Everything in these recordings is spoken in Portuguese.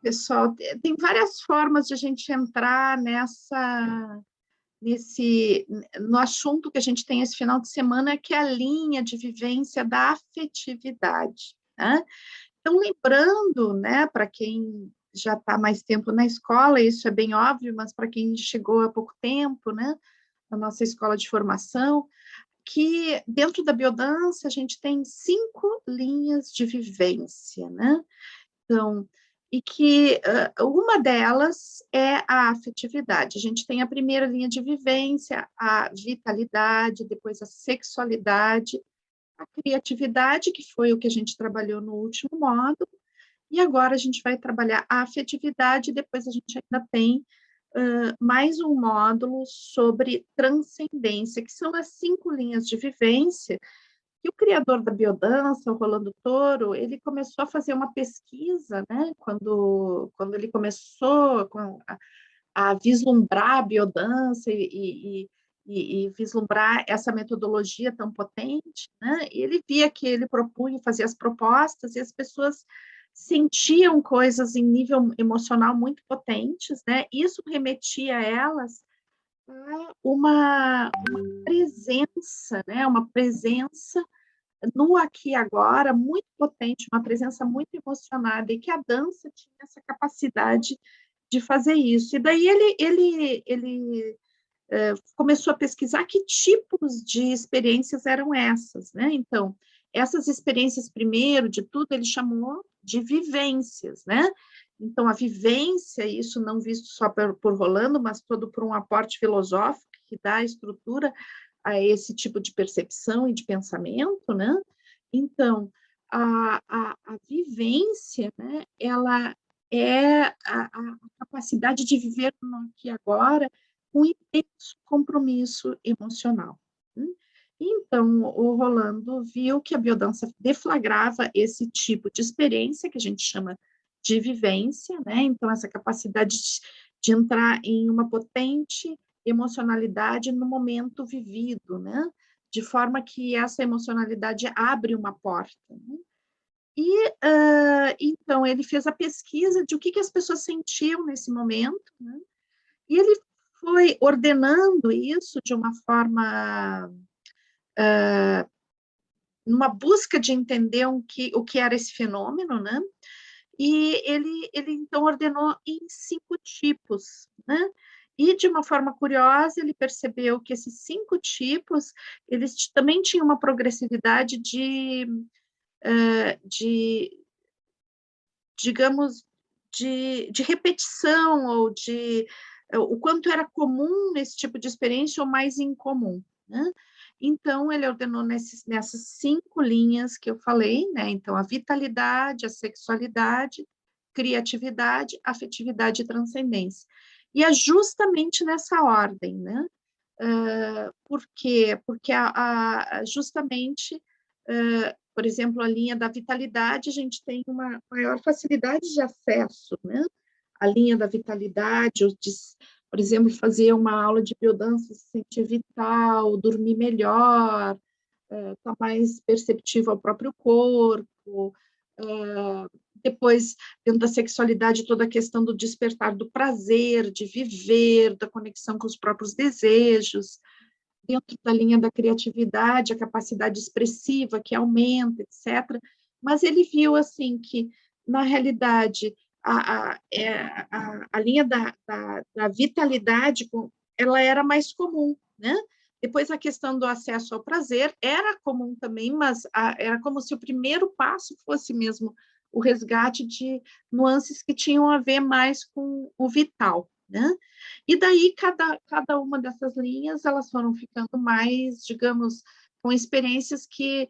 pessoal, tem várias formas de a gente entrar no assunto que a gente tem esse final de semana, que é a linha de vivência da afetividade, né? Então, lembrando, né, para quem já está mais tempo na escola, isso é bem óbvio, mas para quem chegou há pouco tempo, né, na nossa escola de formação, que dentro da biodança a gente tem 5 linhas de vivência, né? Então, e que uma delas é a afetividade. A gente tem a primeira linha de vivência, a vitalidade, depois a sexualidade, a criatividade, que foi o que a gente trabalhou no último módulo, e agora a gente vai trabalhar a afetividade, e depois a gente ainda tem mais um módulo sobre transcendência, que são as 5 linhas de vivência que o criador da biodança, o Rolando Toro, ele começou a fazer uma pesquisa, né, quando ele começou a vislumbrar a biodança e vislumbrar essa metodologia tão potente, né, ele via que ele propunha, fazia as propostas e as pessoas sentiam coisas em nível emocional muito potentes, né, isso remetia a elas a uma presença, né, uma presença no aqui e agora, muito potente, uma presença muito emocionada, e que a dança tinha essa capacidade de fazer isso. E daí ele começou a pesquisar que tipos de experiências eram essas, né? Então, essas experiências, primeiro de tudo, ele chamou de vivências, né? Então, a vivência, isso não visto só por Rolando, mas todo por um aporte filosófico que dá estrutura a esse tipo de percepção e de pensamento, né? Então, a vivência, né, ela é a capacidade de viver no aqui e agora com intenso compromisso emocional. Né? Então, o Rolando viu que a biodança deflagrava esse tipo de experiência, que a gente chama de vivência, né? Então, essa capacidade de entrar em uma potente emocionalidade no momento vivido, né? De forma que essa emocionalidade abre uma porta. Né? E, então, ele fez a pesquisa de o que as pessoas sentiam nesse momento, né? E ele foi ordenando isso de uma forma, numa busca de entender o que era esse fenômeno, né? E ele então ordenou em 5 tipos, né? E, de uma forma curiosa, ele percebeu que esses 5 tipos, eles também tinham uma progressividade de digamos, de repetição, ou o quanto era comum nesse tipo de experiência ou mais incomum, né? Então, ele ordenou nessas 5 linhas que eu falei, né? Então, a vitalidade, a sexualidade, criatividade, afetividade e transcendência. E é justamente nessa ordem, né? Por quê? Porque justamente, por exemplo, a linha da vitalidade, a gente tem uma maior facilidade de acesso, né? A linha da vitalidade, por exemplo, fazer uma aula de biodança, se sentir vital, dormir melhor, estar mais perceptivo ao próprio corpo, depois, dentro da sexualidade, toda a questão do despertar do prazer, de viver, da conexão com os próprios desejos, dentro da linha da criatividade, a capacidade expressiva que aumenta, etc. Mas ele viu, assim, que, na realidade, a linha da vitalidade, ela era mais comum, né? Depois, a questão do acesso ao prazer era comum também, mas era como se o primeiro passo fosse mesmo o resgate de nuances que tinham a ver mais com o vital, né? E daí, cada uma dessas linhas, elas foram ficando mais, digamos, com experiências que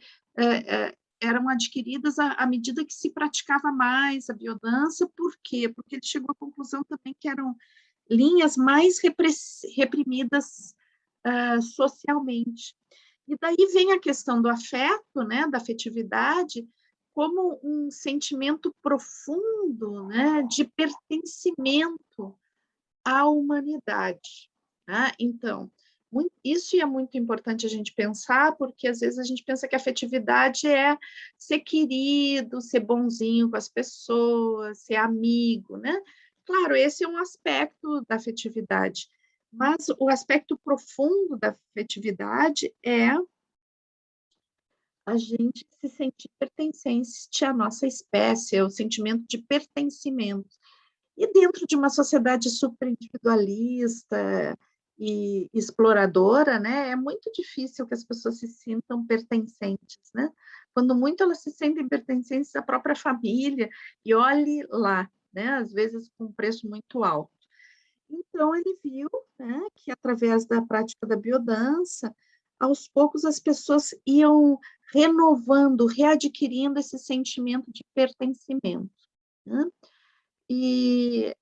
eram adquiridas à medida que se praticava mais a biodança. Por quê? Porque ele chegou à conclusão também que eram linhas mais reprimidas socialmente. E daí vem a questão do afeto, né, da afetividade, como um sentimento profundo, né, de pertencimento à humanidade. Né? Então, Isso é muito importante a gente pensar, porque às vezes a gente pensa que a afetividade é ser querido, ser bonzinho com as pessoas, ser amigo, né? Claro, esse é um aspecto da afetividade, mas o aspecto profundo da afetividade é a gente se sentir pertencente à nossa espécie, é o sentimento de pertencimento. E dentro de uma sociedade super individualista e exploradora, né, é muito difícil que as pessoas se sintam pertencentes, né? Quando muito elas se sentem pertencentes à própria família, e olhe lá, né, às vezes com um preço muito alto. Então, ele viu, né, que através da prática da biodança, aos poucos as pessoas iam renovando, readquirindo esse sentimento de pertencimento, né? E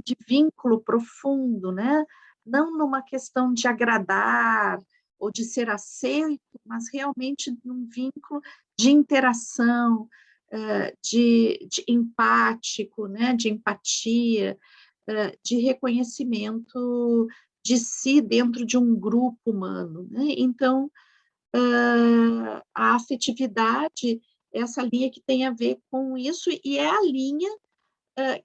de vínculo profundo, né? Não numa questão de agradar ou de ser aceito, mas realmente num vínculo de interação, de empático, né? De empatia, de reconhecimento de si dentro de um grupo humano, né? Então, a afetividade é essa linha que tem a ver com isso, e é a linha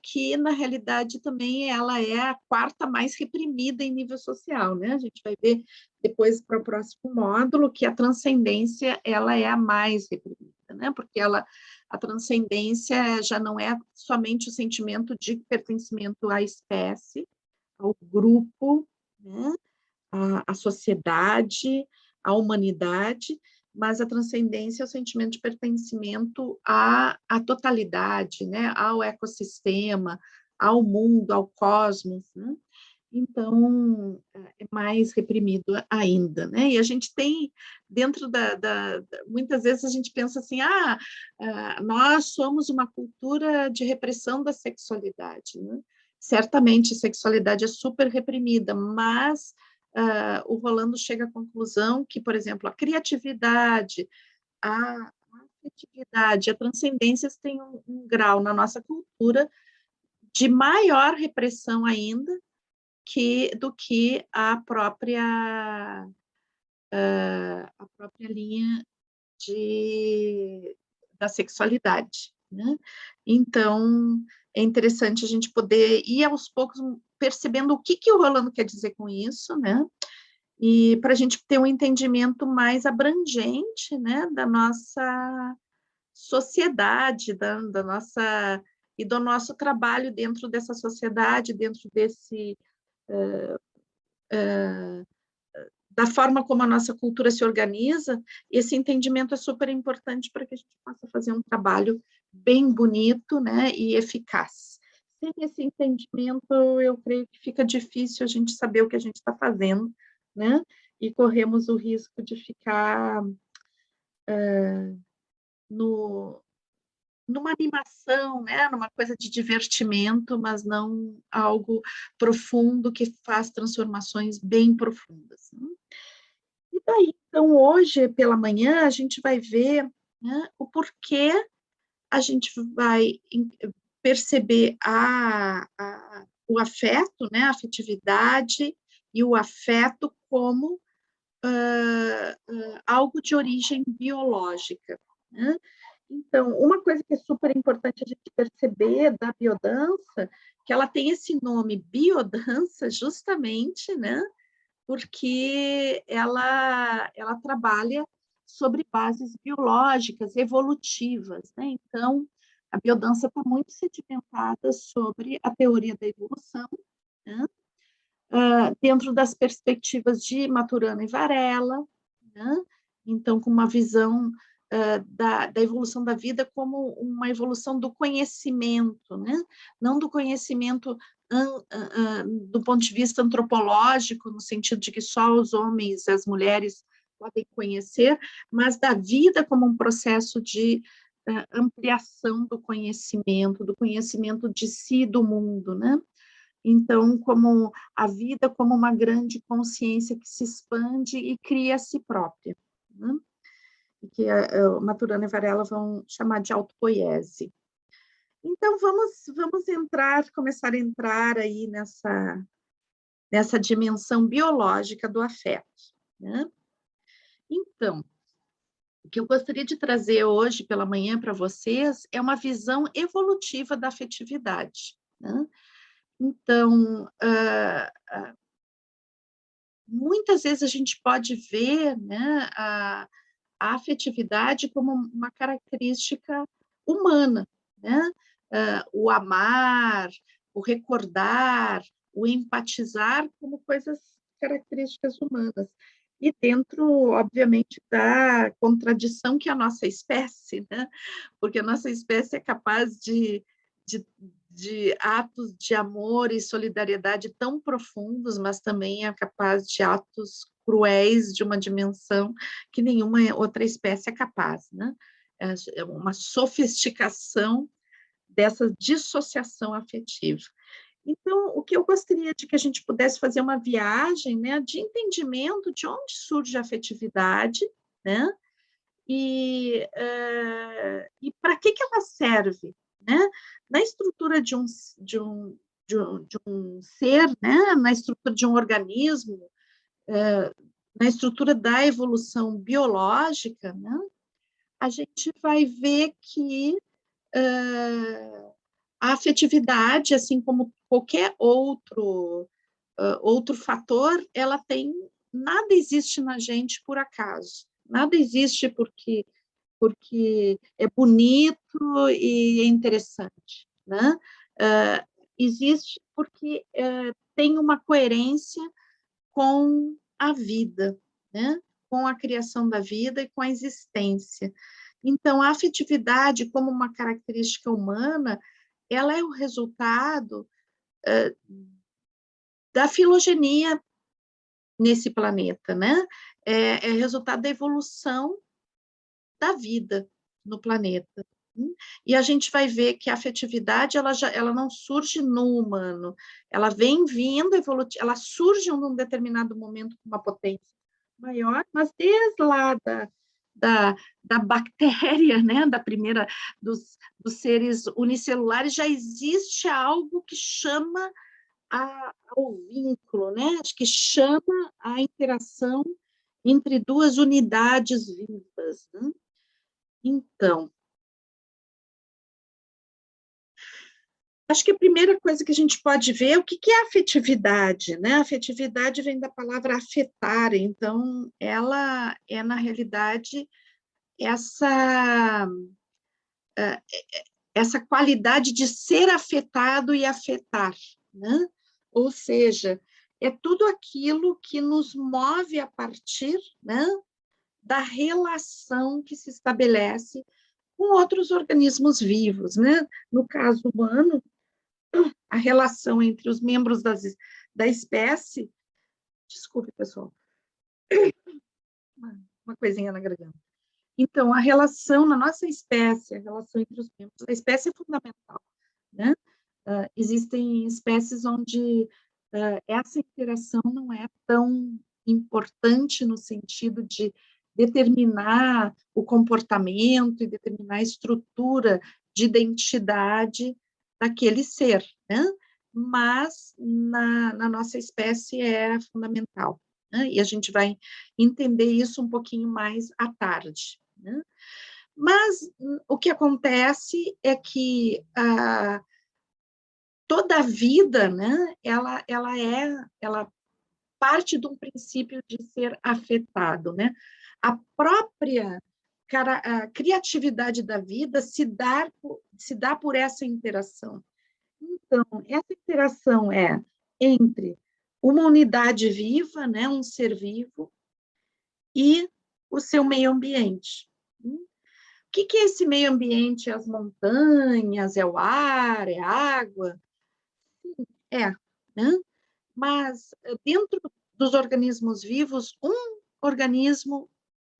que, na realidade, também ela é a quarta mais reprimida em nível social, né? A gente vai ver depois para o próximo módulo que a transcendência ela é a mais reprimida, né? Porque a transcendência já não é somente o sentimento de pertencimento à espécie, ao grupo, né? À sociedade, à humanidade, mas a transcendência é o sentimento de pertencimento à totalidade, né? Ao ecossistema, ao mundo, ao cosmos, né? Então, é mais reprimido ainda, né? E a gente tem, dentro muitas vezes a gente pensa assim, nós somos uma cultura de repressão da sexualidade, né? Certamente a sexualidade é super reprimida, mas o Rolando chega à conclusão que, por exemplo, a criatividade, a afetividade, a transcendência têm um grau na nossa cultura de maior repressão ainda do que a própria linha da sexualidade, né? Então, é interessante a gente poder ir aos poucos percebendo o que o Rolando quer dizer com isso, né? E para a gente ter um entendimento mais abrangente, né, da nossa sociedade, da nossa e do nosso trabalho dentro dessa sociedade, dentro da forma como a nossa cultura se organiza. Esse entendimento é super importante para que a gente possa fazer um trabalho bem bonito, né, e eficaz. Sem esse entendimento, eu creio que fica difícil a gente saber o que a gente está fazendo, né, e corremos o risco de ficar no, numa animação, né, numa coisa de divertimento, mas não algo profundo que faz transformações bem profundas, né? E daí, então, hoje pela manhã, a gente vai ver, né, o porquê a gente vai perceber o afeto, né, a afetividade e o afeto como algo de origem biológica, né? Então, uma coisa que é super importante a gente perceber da biodança, que ela tem esse nome biodança justamente, né, porque ela trabalha sobre bases biológicas, evolutivas, né? Então, a biodança está muito sedimentada sobre a teoria da evolução, né? Dentro das perspectivas de Maturana e Varela, né? Então, com uma visão da evolução da vida como uma evolução do conhecimento, né? Não do conhecimento do ponto de vista antropológico, no sentido de que só os homens e as mulheres podem conhecer, mas da vida como um processo de ampliação do conhecimento de si e do mundo, né? Então, como a vida como uma grande consciência que se expande e cria a si própria, né? E que Maturana e Varela vão chamar de autopoiese. Então, vamos começar a entrar aí nessa dimensão biológica do afeto, né? Então, o que eu gostaria de trazer hoje pela manhã para vocês é uma visão evolutiva da afetividade, né? Então, muitas vezes a gente pode ver, né, a afetividade como uma característica humana, né? O amar, o recordar, o empatizar como coisas, características humanas. E dentro, obviamente, da contradição que é a nossa espécie, né? Porque a nossa espécie é capaz de, de atos de amor e solidariedade tão profundos, mas também é capaz de atos cruéis de uma dimensão que nenhuma outra espécie é capaz, né? É uma sofisticação dessa dissociação afetiva. Então, o que eu gostaria de que a gente pudesse fazer uma viagem, né, de entendimento de onde surge a afetividade, né, e para que ela serve, né? Na estrutura de um ser, né, na estrutura de um organismo, na estrutura da evolução biológica, né, a gente vai ver que a afetividade, assim como qualquer outro fator, ela tem, nada existe na gente por acaso, nada existe porque é bonito e é interessante, né? Existe porque tem uma coerência com a vida, né? Com a criação da vida e com a existência. Então, a afetividade, como uma característica humana, ela é o resultado da filogenia nesse planeta, né? É resultado da evolução da vida no planeta. E a gente vai ver que a afetividade ela não surge no humano, ela vem vindo ela surge em um determinado momento com uma potência maior, mas desde lá da bactéria, né, da primeira dos seres unicelulares, já existe algo que chama ao vínculo, né? Acho que chama a interação entre duas unidades vivas, né? Então, acho que a primeira coisa que a gente pode ver é o que é afetividade, né? A afetividade vem da palavra afetar, então ela é, na realidade, essa, essa qualidade de ser afetado e afetar, né? Ou seja, é tudo aquilo que nos move a partir, né, da relação que se estabelece com outros organismos vivos, né? No caso humano, a relação entre os membros da espécie, desculpe, pessoal, uma coisinha na garganta. Então, a relação na nossa espécie, a relação entre os membros da espécie é fundamental, né? Existem espécies onde essa interação não é tão importante no sentido de determinar o comportamento e determinar a estrutura de identidade daquele ser, né? Mas na nossa espécie é fundamental, né? E a gente vai entender isso um pouquinho mais à tarde, né? Mas o que acontece é que toda a vida, né, ela parte de um princípio de ser afetado, né? A própria a criatividade da vida se dá por essa interação. Então, essa interação é entre uma unidade viva, né, um ser vivo, e o seu meio ambiente. O que é esse meio ambiente? As montanhas, é o ar, é a água? É, né? Mas dentro dos organismos vivos, um organismo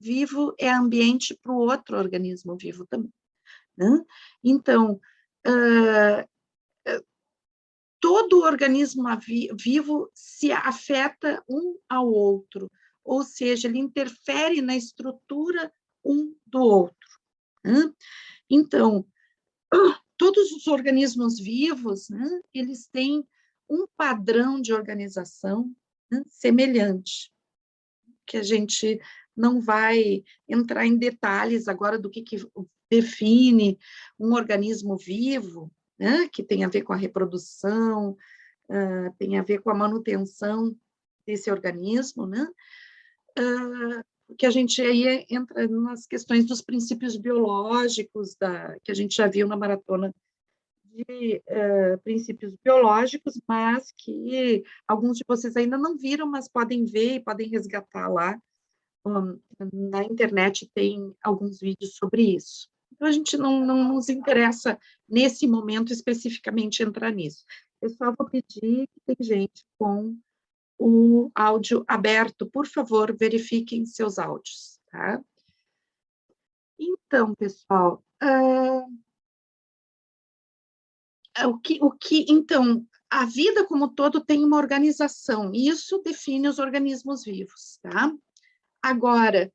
vivo é ambiente para o outro organismo vivo também, né? Então, todo organismo vivo se afeta um ao outro, ou seja, ele interfere na estrutura um do outro, né? Então, todos os organismos vivos, né, eles têm um padrão de organização, né, semelhante, que a gente não vai entrar em detalhes agora do que define um organismo vivo, né, que tem a ver com a reprodução, tem a ver com a manutenção desse organismo, né, que a gente aí entra nas questões dos princípios biológicos, que a gente já viu na maratona de princípios biológicos, mas que alguns de vocês ainda não viram, mas podem ver e podem resgatar lá. Na internet tem alguns vídeos sobre isso. Então, a gente não nos interessa, nesse momento, especificamente, entrar nisso. Eu só vou pedir que tem gente com o áudio aberto. Por favor, verifiquem seus áudios, tá? Então, pessoal, então, a vida como todo tem uma organização, e isso define os organismos vivos, tá? Agora,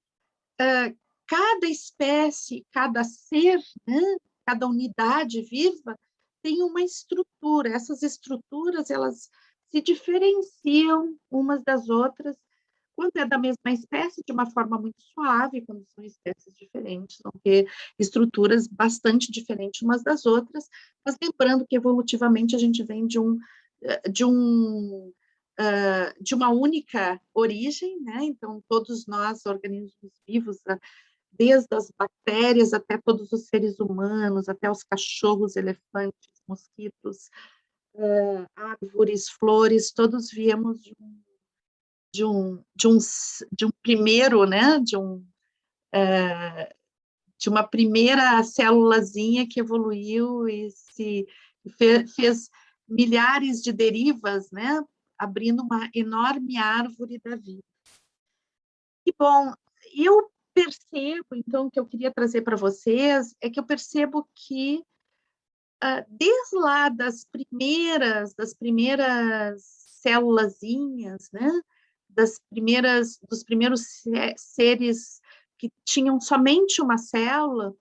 cada espécie, cada ser, né, cada unidade viva tem uma estrutura. Essas estruturas, elas se diferenciam umas das outras. Quando é da mesma espécie, de uma forma muito suave, quando são espécies diferentes, vão ter estruturas bastante diferentes umas das outras, mas lembrando que evolutivamente a gente vem de uma única origem, né? Então, todos nós, organismos vivos, desde as bactérias até todos os seres humanos, até os cachorros, elefantes, mosquitos, árvores, flores, todos viemos de um primeiro, né? De uma primeira célulazinha que evoluiu e fez milhares de derivas, né? Abrindo uma enorme árvore da vida. E, bom, eu percebo, então, o que eu queria trazer para vocês é que eu percebo que, desde lá das primeiras célulazinhas, né, dos primeiros seres que tinham somente uma célula,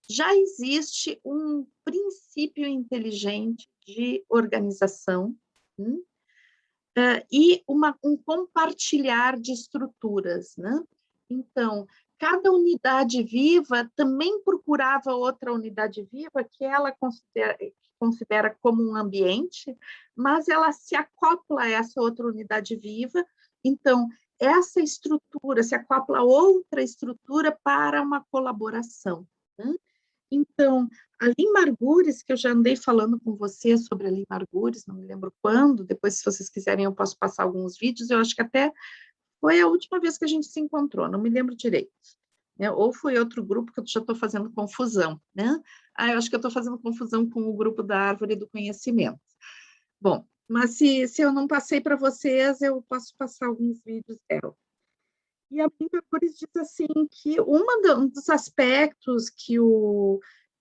já existe um princípio inteligente de organização, e um compartilhar de estruturas, né? Então, cada unidade viva também procurava outra unidade viva que ela considera como um ambiente, mas ela se acopla a essa outra unidade viva. Então, essa estrutura se acopla a outra estrutura para uma colaboração, né? Então, a Lynn Margulis, que eu já andei falando com você sobre a Lynn Margulis, não me lembro quando, depois, se vocês quiserem, eu posso passar alguns vídeos, eu acho que até foi a última vez que a gente se encontrou, não me lembro direito, né? Ou foi outro grupo, que eu já estou fazendo confusão, né? Eu acho que eu estou fazendo confusão com o grupo da Árvore do Conhecimento. Bom, mas se eu não passei para vocês, eu posso passar alguns vídeos dela. E a Lynn Margulis diz assim que um dos aspectos que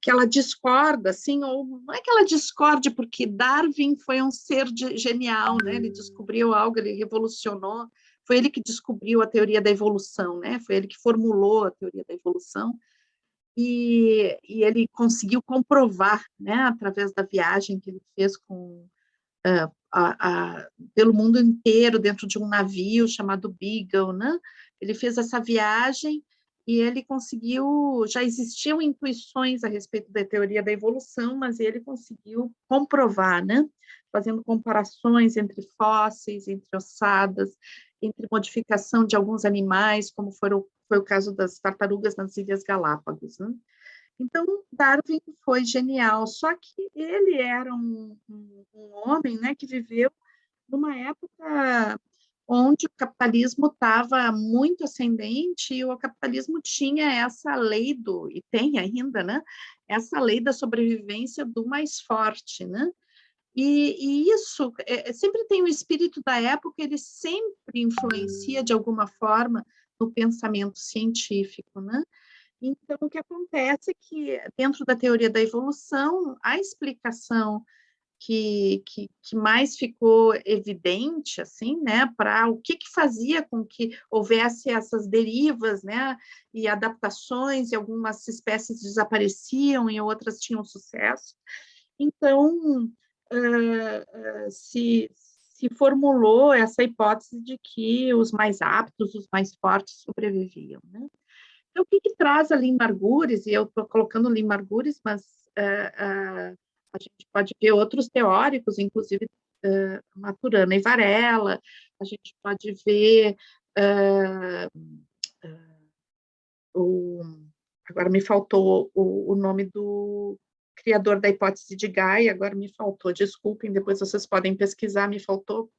ela discorda, assim, ou não é que ela discorde, porque Darwin foi um ser genial, né? Ele descobriu algo, ele revolucionou, foi ele que descobriu a teoria da evolução, né? Foi ele que formulou a teoria da evolução, e ele conseguiu comprovar, né, através da viagem que ele fez pelo mundo inteiro, dentro de um navio chamado Beagle, né? Ele fez essa viagem e ele conseguiu, já existiam intuições a respeito da teoria da evolução, mas ele conseguiu comprovar, né? Fazendo comparações entre fósseis, entre ossadas, entre modificação de alguns animais, como foi o caso das tartarugas nas Ilhas Galápagos, né? Então, Darwin foi genial, só que ele era um homem, né, que viveu numa época onde o capitalismo estava muito ascendente e o capitalismo tinha essa lei e tem ainda, né, essa lei da sobrevivência do mais forte, né? E isso sempre tem o espírito da época, ele sempre influencia de alguma forma no pensamento científico, né? Então, o que acontece é que, dentro da teoria da evolução, a explicação que mais ficou evidente, assim, né, para o que fazia com que houvesse essas derivas, né, e adaptações, e algumas espécies desapareciam e outras tinham sucesso. Então, se formulou essa hipótese de que os mais aptos, os mais fortes sobreviviam, né? Então, o que traz a Limb-Margulis, e eu estou colocando Limb-Margulis, mas a gente pode ver outros teóricos, inclusive Maturana e Varela, a gente pode ver agora me faltou o nome do criador da hipótese de Gaia, agora me faltou, desculpem, depois vocês podem pesquisar, me faltou,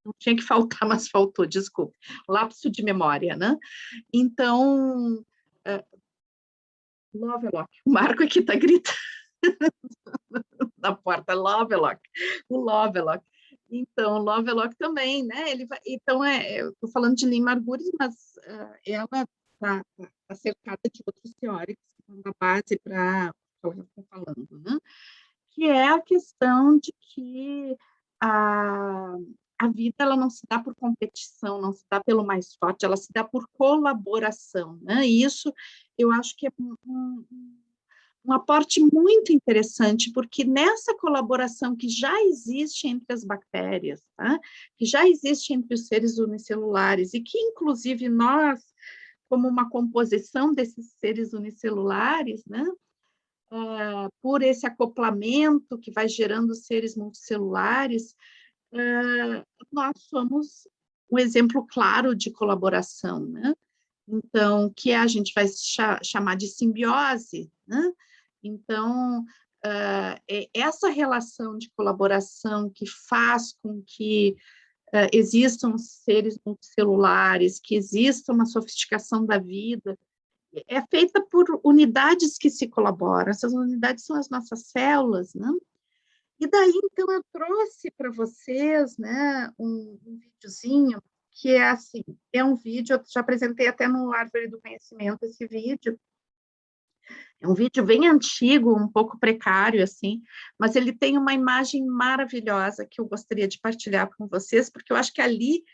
não tinha que faltar, mas faltou, desculpe, lapso de memória, né? Então, Lovelock, o Marco aqui está gritando na porta, Lovelock, o Lovelock. Então, Lovelock também, né? Então, eu estou falando de Limb-Margulis, mas ela está cercada de outros teóricos que estão na base para o que eu estou falando, né? Que é a questão de que a vida ela não se dá por competição, não se dá pelo mais forte, ela se dá por colaboração, né? E isso eu acho que é um aporte muito interessante, porque nessa colaboração que já existe entre as bactérias, tá? Que já existe entre os seres unicelulares, e que, inclusive, nós, como uma composição desses seres unicelulares, né? Por esse acoplamento que vai gerando seres multicelulares, nós somos um exemplo claro de colaboração, né? Então, que a gente vai chamar de simbiose, né? Então, essa relação de colaboração que faz com que existam seres multicelulares, que exista uma sofisticação da vida, é feita por unidades que se colaboram. Essas unidades são as nossas células, né? E daí, então, eu trouxe para vocês, né, um videozinho que é assim, é um vídeo, eu já apresentei até no Árvore do Conhecimento esse vídeo, é um vídeo bem antigo, um pouco precário, assim, mas ele tem uma imagem maravilhosa que eu gostaria de partilhar com vocês, porque eu acho que ali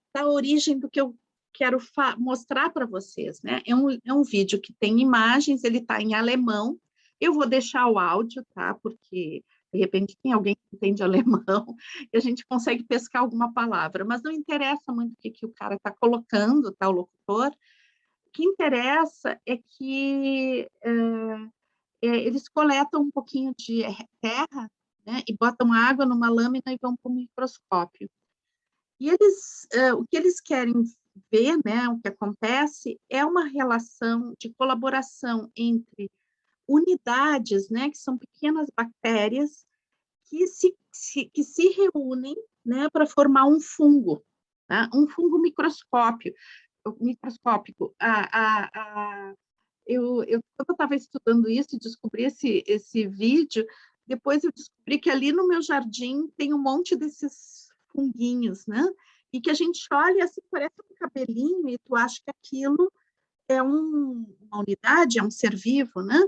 está a origem do que eu quero mostrar para vocês, né? É um vídeo que tem imagens, ele está em alemão, eu vou deixar o áudio, tá? Porque, de repente, tem alguém que entende alemão e a gente consegue pescar alguma palavra, mas não interessa muito o que o cara está colocando, tá? O locutor. O que interessa é que eles coletam um pouquinho de terra, né? E botam água numa lâmina e vão para o microscópio. E o que eles querem ver, né, o que acontece, é uma relação de colaboração entre unidades, né, que são pequenas bactérias, que se reúnem, né, para formar um fungo, tá? Um fungo microscópico. Quando eu estava estudando isso e descobri esse vídeo, depois eu descobri que ali no meu jardim tem um monte desses funguinhos, né? E que a gente olha assim, parece um cabelinho, e tu acha que aquilo é uma unidade, é um ser vivo, né?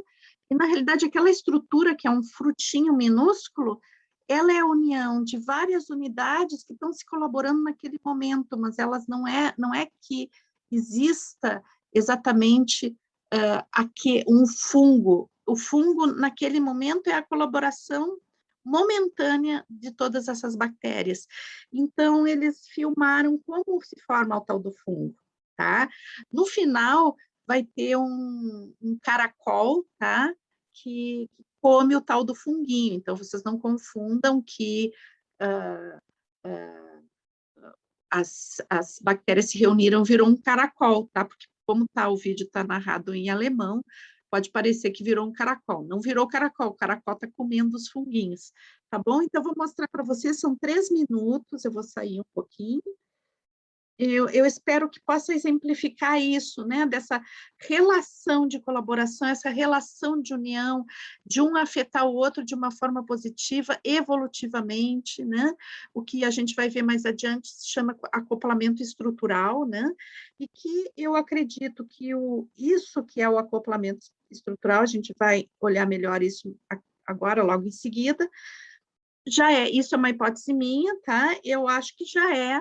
E, na realidade, aquela estrutura que é um frutinho minúsculo, ela é a união de várias unidades que estão se colaborando naquele momento, mas elas não é que exista exatamente aqui um fungo. O fungo, naquele momento, é a colaboração momentânea de todas essas bactérias. Então, eles filmaram como se forma o tal do fungo, tá? No final, vai ter um caracol, tá? Que come o tal do funguinho. Então, vocês não confundam que as bactérias se reuniram, virou um caracol, tá? Porque como tá, o vídeo está narrado em alemão, pode parecer que virou um caracol. Não virou caracol, o caracol está comendo os funguinhos, tá bom? Então, vou mostrar para vocês, são 3 minutos, eu vou sair um pouquinho. Eu espero que possa exemplificar isso, né? Dessa relação de colaboração, essa relação de união, de um afetar o outro de uma forma positiva, evolutivamente, né? O que a gente vai ver mais adiante se chama acoplamento estrutural, né? E que eu acredito que isso que é o acoplamento estrutural, a gente vai olhar melhor isso agora, logo em seguida, isso é uma hipótese minha, tá? Eu acho que já é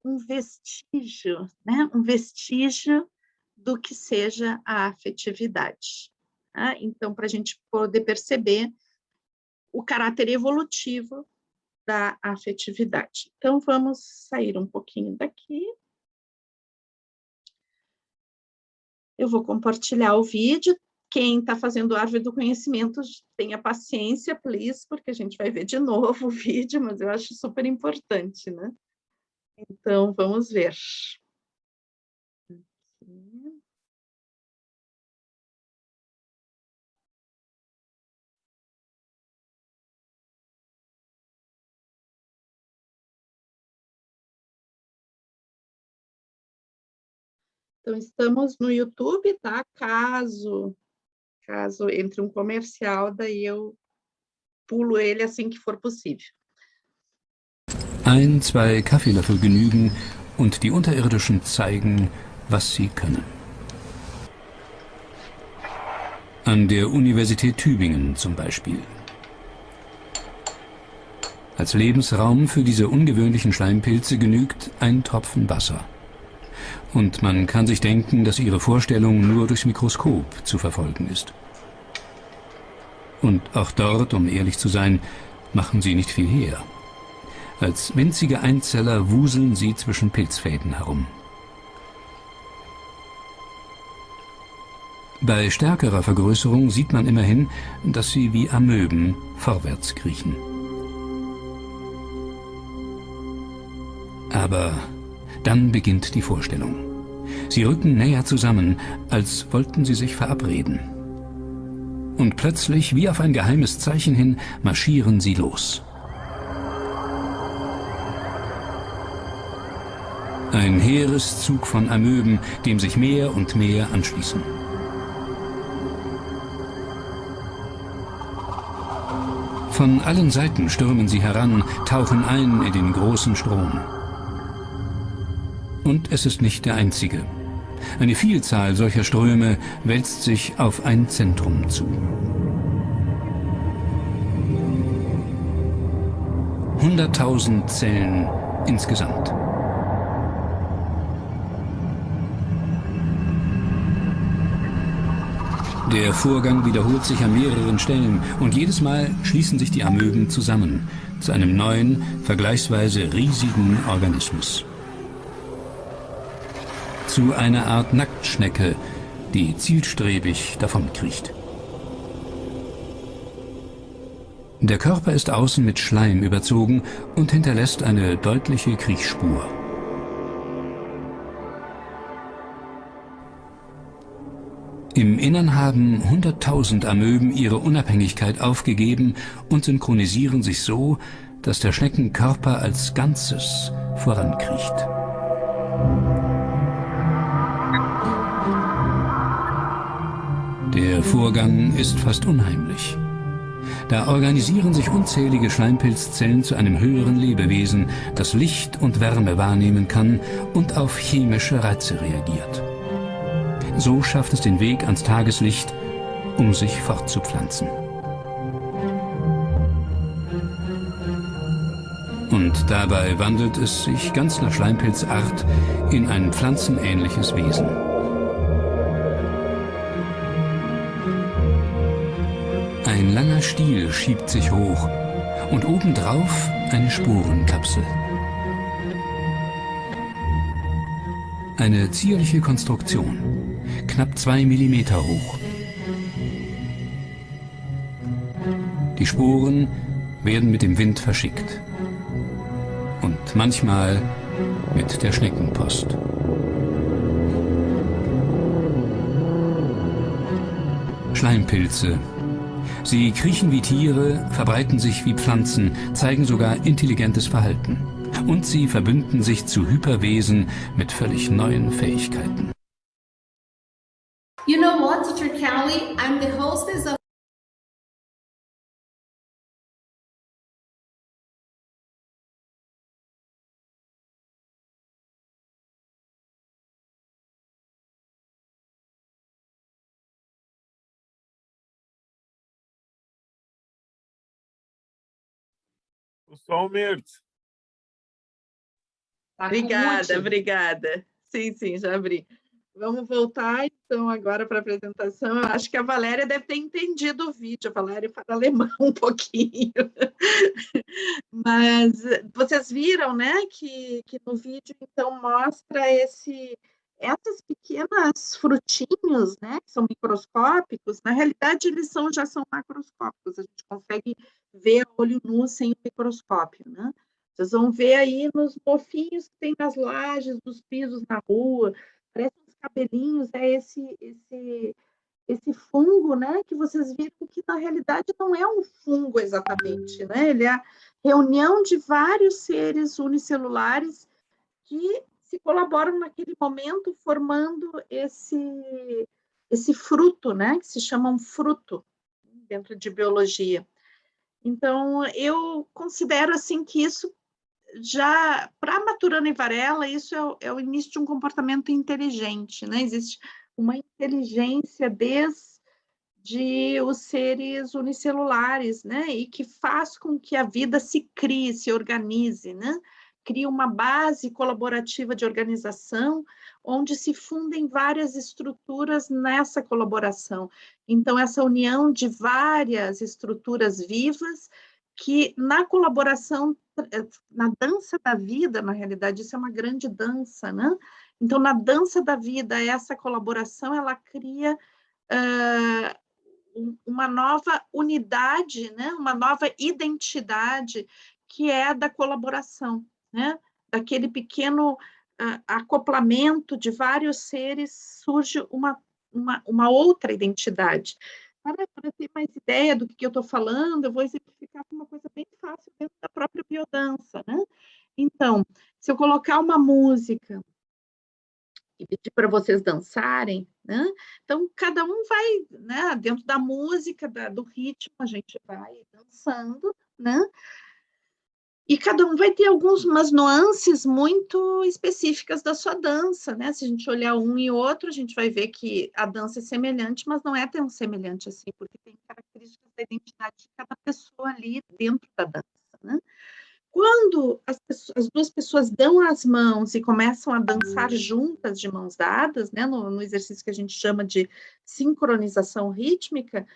um vestígio, né? Um vestígio do que seja a afetividade. Tá? Então, para a gente poder perceber o caráter evolutivo da afetividade. Então, vamos sair um pouquinho daqui. Eu vou compartilhar o vídeo. Quem está fazendo árvore do conhecimento, tenha paciência, please, porque a gente vai ver de novo o vídeo, mas eu acho super importante, né? Então, vamos ver. Então, estamos no YouTube, tá? Caso entre um comercial, daí eu pulo ele assim que for possível. 1, 2 Kaffeelöffel genügen und die Unterirdischen zeigen, was sie können. An der Universität Tübingen zum Beispiel. Als Lebensraum für diese ungewöhnlichen Schleimpilze genügt ein Tropfen Wasser. Und man kann sich denken, dass ihre Vorstellung nur durchs Mikroskop zu verfolgen ist. Und auch dort, um ehrlich zu sein, machen sie nicht viel her. Als winzige Einzeller wuseln sie zwischen Pilzfäden herum. Bei stärkerer Vergrößerung sieht man immerhin, dass sie wie Amöben vorwärts kriechen. Aber dann beginnt die Vorstellung. Sie rücken näher zusammen, als wollten sie sich verabreden. Und plötzlich, wie auf ein geheimes Zeichen hin, marschieren sie los. Ein Heereszug von Amöben, dem sich mehr und mehr anschließen. Von allen Seiten stürmen sie heran, tauchen ein in den großen Strom. Und es ist nicht der einzige. Eine Vielzahl solcher Ströme wälzt sich auf ein Zentrum zu. 100.000 Zellen insgesamt. Der Vorgang wiederholt sich an mehreren Stellen und jedes Mal schließen sich die Amöben zusammen zu einem neuen, vergleichsweise riesigen Organismus. Zu einer Art Nacktschnecke, die zielstrebig davonkriecht. Der Körper ist außen mit Schleim überzogen und hinterlässt eine deutliche Kriechspur. Im Innern haben 100.000 Amöben ihre Unabhängigkeit aufgegeben und synchronisieren sich so, dass der Schneckenkörper als Ganzes vorankriecht. Der Vorgang ist fast unheimlich. Da organisieren sich unzählige Schleimpilzzellen zu einem höheren Lebewesen, das Licht und Wärme wahrnehmen kann und auf chemische Reize reagiert. So schafft es den Weg ans Tageslicht, um sich fortzupflanzen. Und dabei wandelt es sich ganz nach Schleimpilzart in ein pflanzenähnliches Wesen. Ein langer Stiel schiebt sich hoch und obendrauf eine Sporenkapsel. Eine zierliche Konstruktion, knapp 2 Millimeter hoch. Die Sporen werden mit dem Wind verschickt und manchmal mit der Schneckenpost. Schleimpilze. Sie kriechen wie Tiere, verbreiten sich wie Pflanzen, zeigen sogar intelligentes Verhalten. Und sie verbünden sich zu Hyperwesen mit völlig neuen Fähigkeiten. You know what, Teacher Kelly? I'm the hostess of O som, Mirtz. Obrigada, obrigada. Sim, já abri. Vamos voltar. Então, agora para a apresentação, eu acho que a Valéria deve ter entendido o vídeo, a Valéria fala alemão um pouquinho. Mas vocês viram, né, que no vídeo, então, mostra essas pequenas frutinhos, né, que são microscópicos, na realidade, eles já são macroscópicos, a gente consegue ver a olho nu sem o microscópio, né? Vocês vão ver aí nos mofinhos que tem nas lajes, dos pisos na rua, parece uns cabelinhos, é esse fungo, né, que vocês viram que, na realidade, não é um fungo exatamente, né? Ele é a reunião de vários seres unicelulares que se colaboram naquele momento, formando esse fruto, né, que se chama um fruto dentro de biologia. Então, eu considero, assim, que isso já, para Maturana e Varela, isso é o início de um comportamento inteligente, né? Existe uma inteligência desde os seres unicelulares, né? E que faz com que a vida se crie, se organize, né? Cria uma base colaborativa de organização, onde se fundem várias estruturas nessa colaboração. Então, essa união de várias estruturas vivas que, na colaboração, na dança da vida, na realidade, isso é uma grande dança, né? Então, na dança da vida, essa colaboração, ela cria uma nova unidade, né? Uma nova identidade, que é a da colaboração, né? Daquele pequeno acoplamento de vários seres, surge uma outra identidade. Para ter mais ideia do que eu estou falando, eu vou exemplificar com uma coisa bem fácil dentro da própria biodança, né? Então, se eu colocar uma música e pedir para vocês dançarem, né? Então, cada um vai, né, dentro da música, do ritmo, a gente vai dançando, né? E cada um vai ter umas nuances muito específicas da sua dança, né? Se a gente olhar um e outro, a gente vai ver que a dança é semelhante, mas não é tão semelhante assim, porque tem características da identidade de cada pessoa ali dentro da dança, né? Quando as duas pessoas dão as mãos e começam a dançar juntas, de mãos dadas, né, no exercício que a gente chama de sincronização rítmica,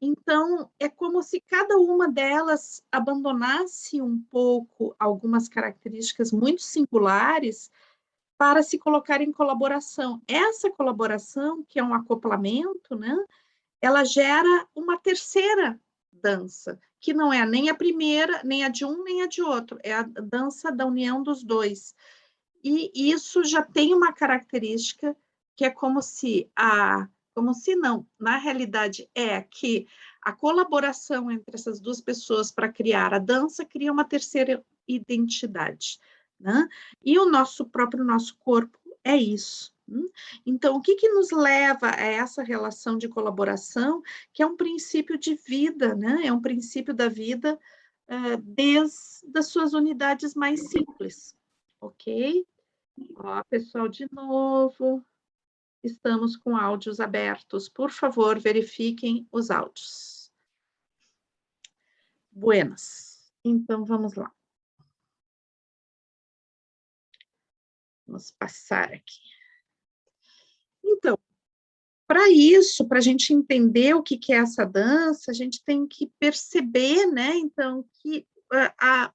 então é como se cada uma delas abandonasse um pouco algumas características muito singulares para se colocar em colaboração. Essa colaboração, que é um acoplamento, né, ela gera uma terceira dança, que não é nem a primeira, nem a de um, nem a de outro, é a dança da união dos dois. E isso já tem uma característica que é como se não, na realidade é que a colaboração entre essas duas pessoas para criar a dança cria uma terceira identidade, né? E o nosso corpo é isso. Então, o que nos leva a essa relação de colaboração, que é um princípio de vida, né? É um princípio da vida desde as suas unidades mais simples, ok? Ó, pessoal, de novo, estamos com áudios abertos. Por favor, verifiquem os áudios. Buenas. Então, vamos lá. Vamos passar aqui. Então, para isso, para a gente entender o que é essa dança, a gente tem que perceber, né, então, que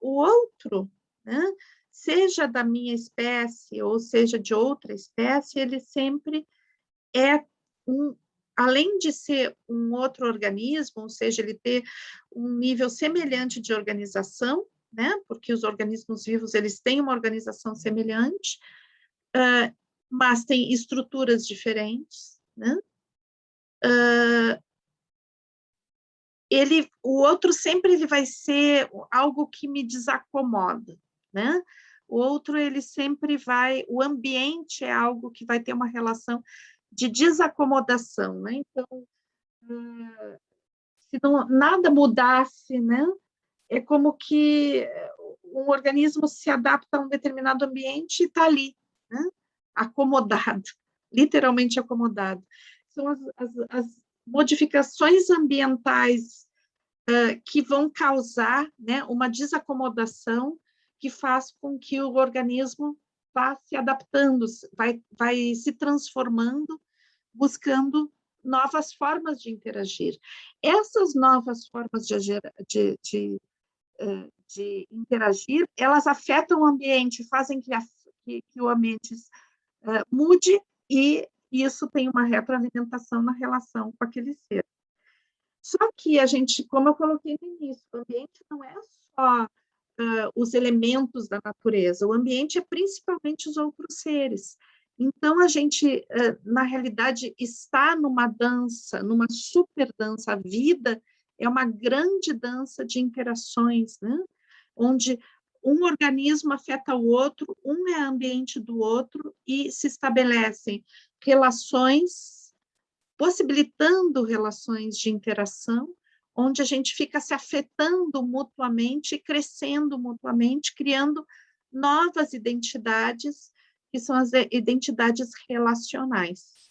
o outro, né, seja da minha espécie ou seja de outra espécie, ele sempre é além de ser um outro organismo, ou seja, ele ter um nível semelhante de organização, né, porque os organismos vivos, eles têm uma organização semelhante, mas têm estruturas diferentes, né? O outro sempre ele vai ser algo que me desacomoda, né? O outro, ele sempre o ambiente é algo que vai ter uma relação de desacomodação, né? Então, se nada mudasse, né? É como que um organismo se adapta a um determinado ambiente e está ali, né? Acomodado, literalmente acomodado. São as modificações ambientais que vão causar, né, uma desacomodação que faz com que o organismo vá se adaptando, vai se transformando buscando novas formas de interagir. Essas novas formas de interagir, elas afetam o ambiente, fazem que o ambiente mude, e isso tem uma retroalimentação na relação com aquele ser. Só que a gente, como eu coloquei no início, o ambiente não é só os elementos da natureza, o ambiente é principalmente os outros seres. Então, a gente, na realidade, está numa dança, numa super dança. A vida é uma grande dança de interações, né? Onde um organismo afeta o outro, um é ambiente do outro, e se estabelecem relações, possibilitando relações de interação, onde a gente fica se afetando mutuamente, crescendo mutuamente, criando novas identidades, que são as identidades relacionais.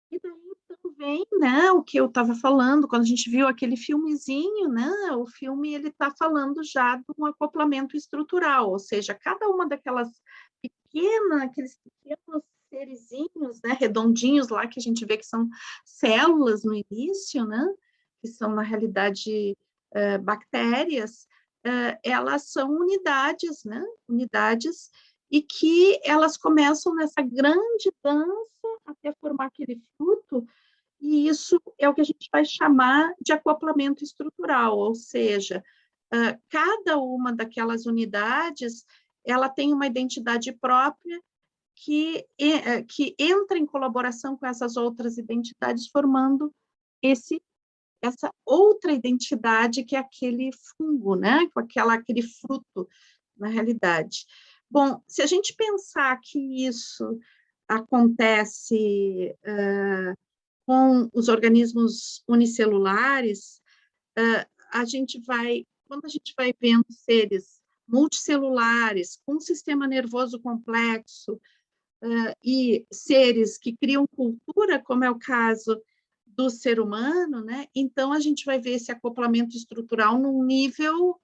E daí então vem, né, o que eu estava falando, quando a gente viu aquele filmezinho, né, o filme ele está falando já de um acoplamento estrutural, ou seja, cada uma daquelas aqueles pequenos serizinhos, né, redondinhos lá, que a gente vê que são células no início, né, que são, na realidade, bactérias, elas são unidades, né, unidades, e que elas começam nessa grande dança até formar aquele fruto, e isso é o que a gente vai chamar de acoplamento estrutural, ou seja, cada uma daquelas unidades, ela tem uma identidade própria que entra em colaboração com essas outras identidades, formando essa outra identidade, que é aquele fungo, né? Com aquele fruto, na realidade. Bom, se a gente pensar que isso acontece com os organismos unicelulares, quando a gente vai vendo seres multicelulares, com um sistema nervoso complexo, e seres que criam cultura, como é o caso do ser humano, né? Então a gente vai ver esse acoplamento estrutural num nível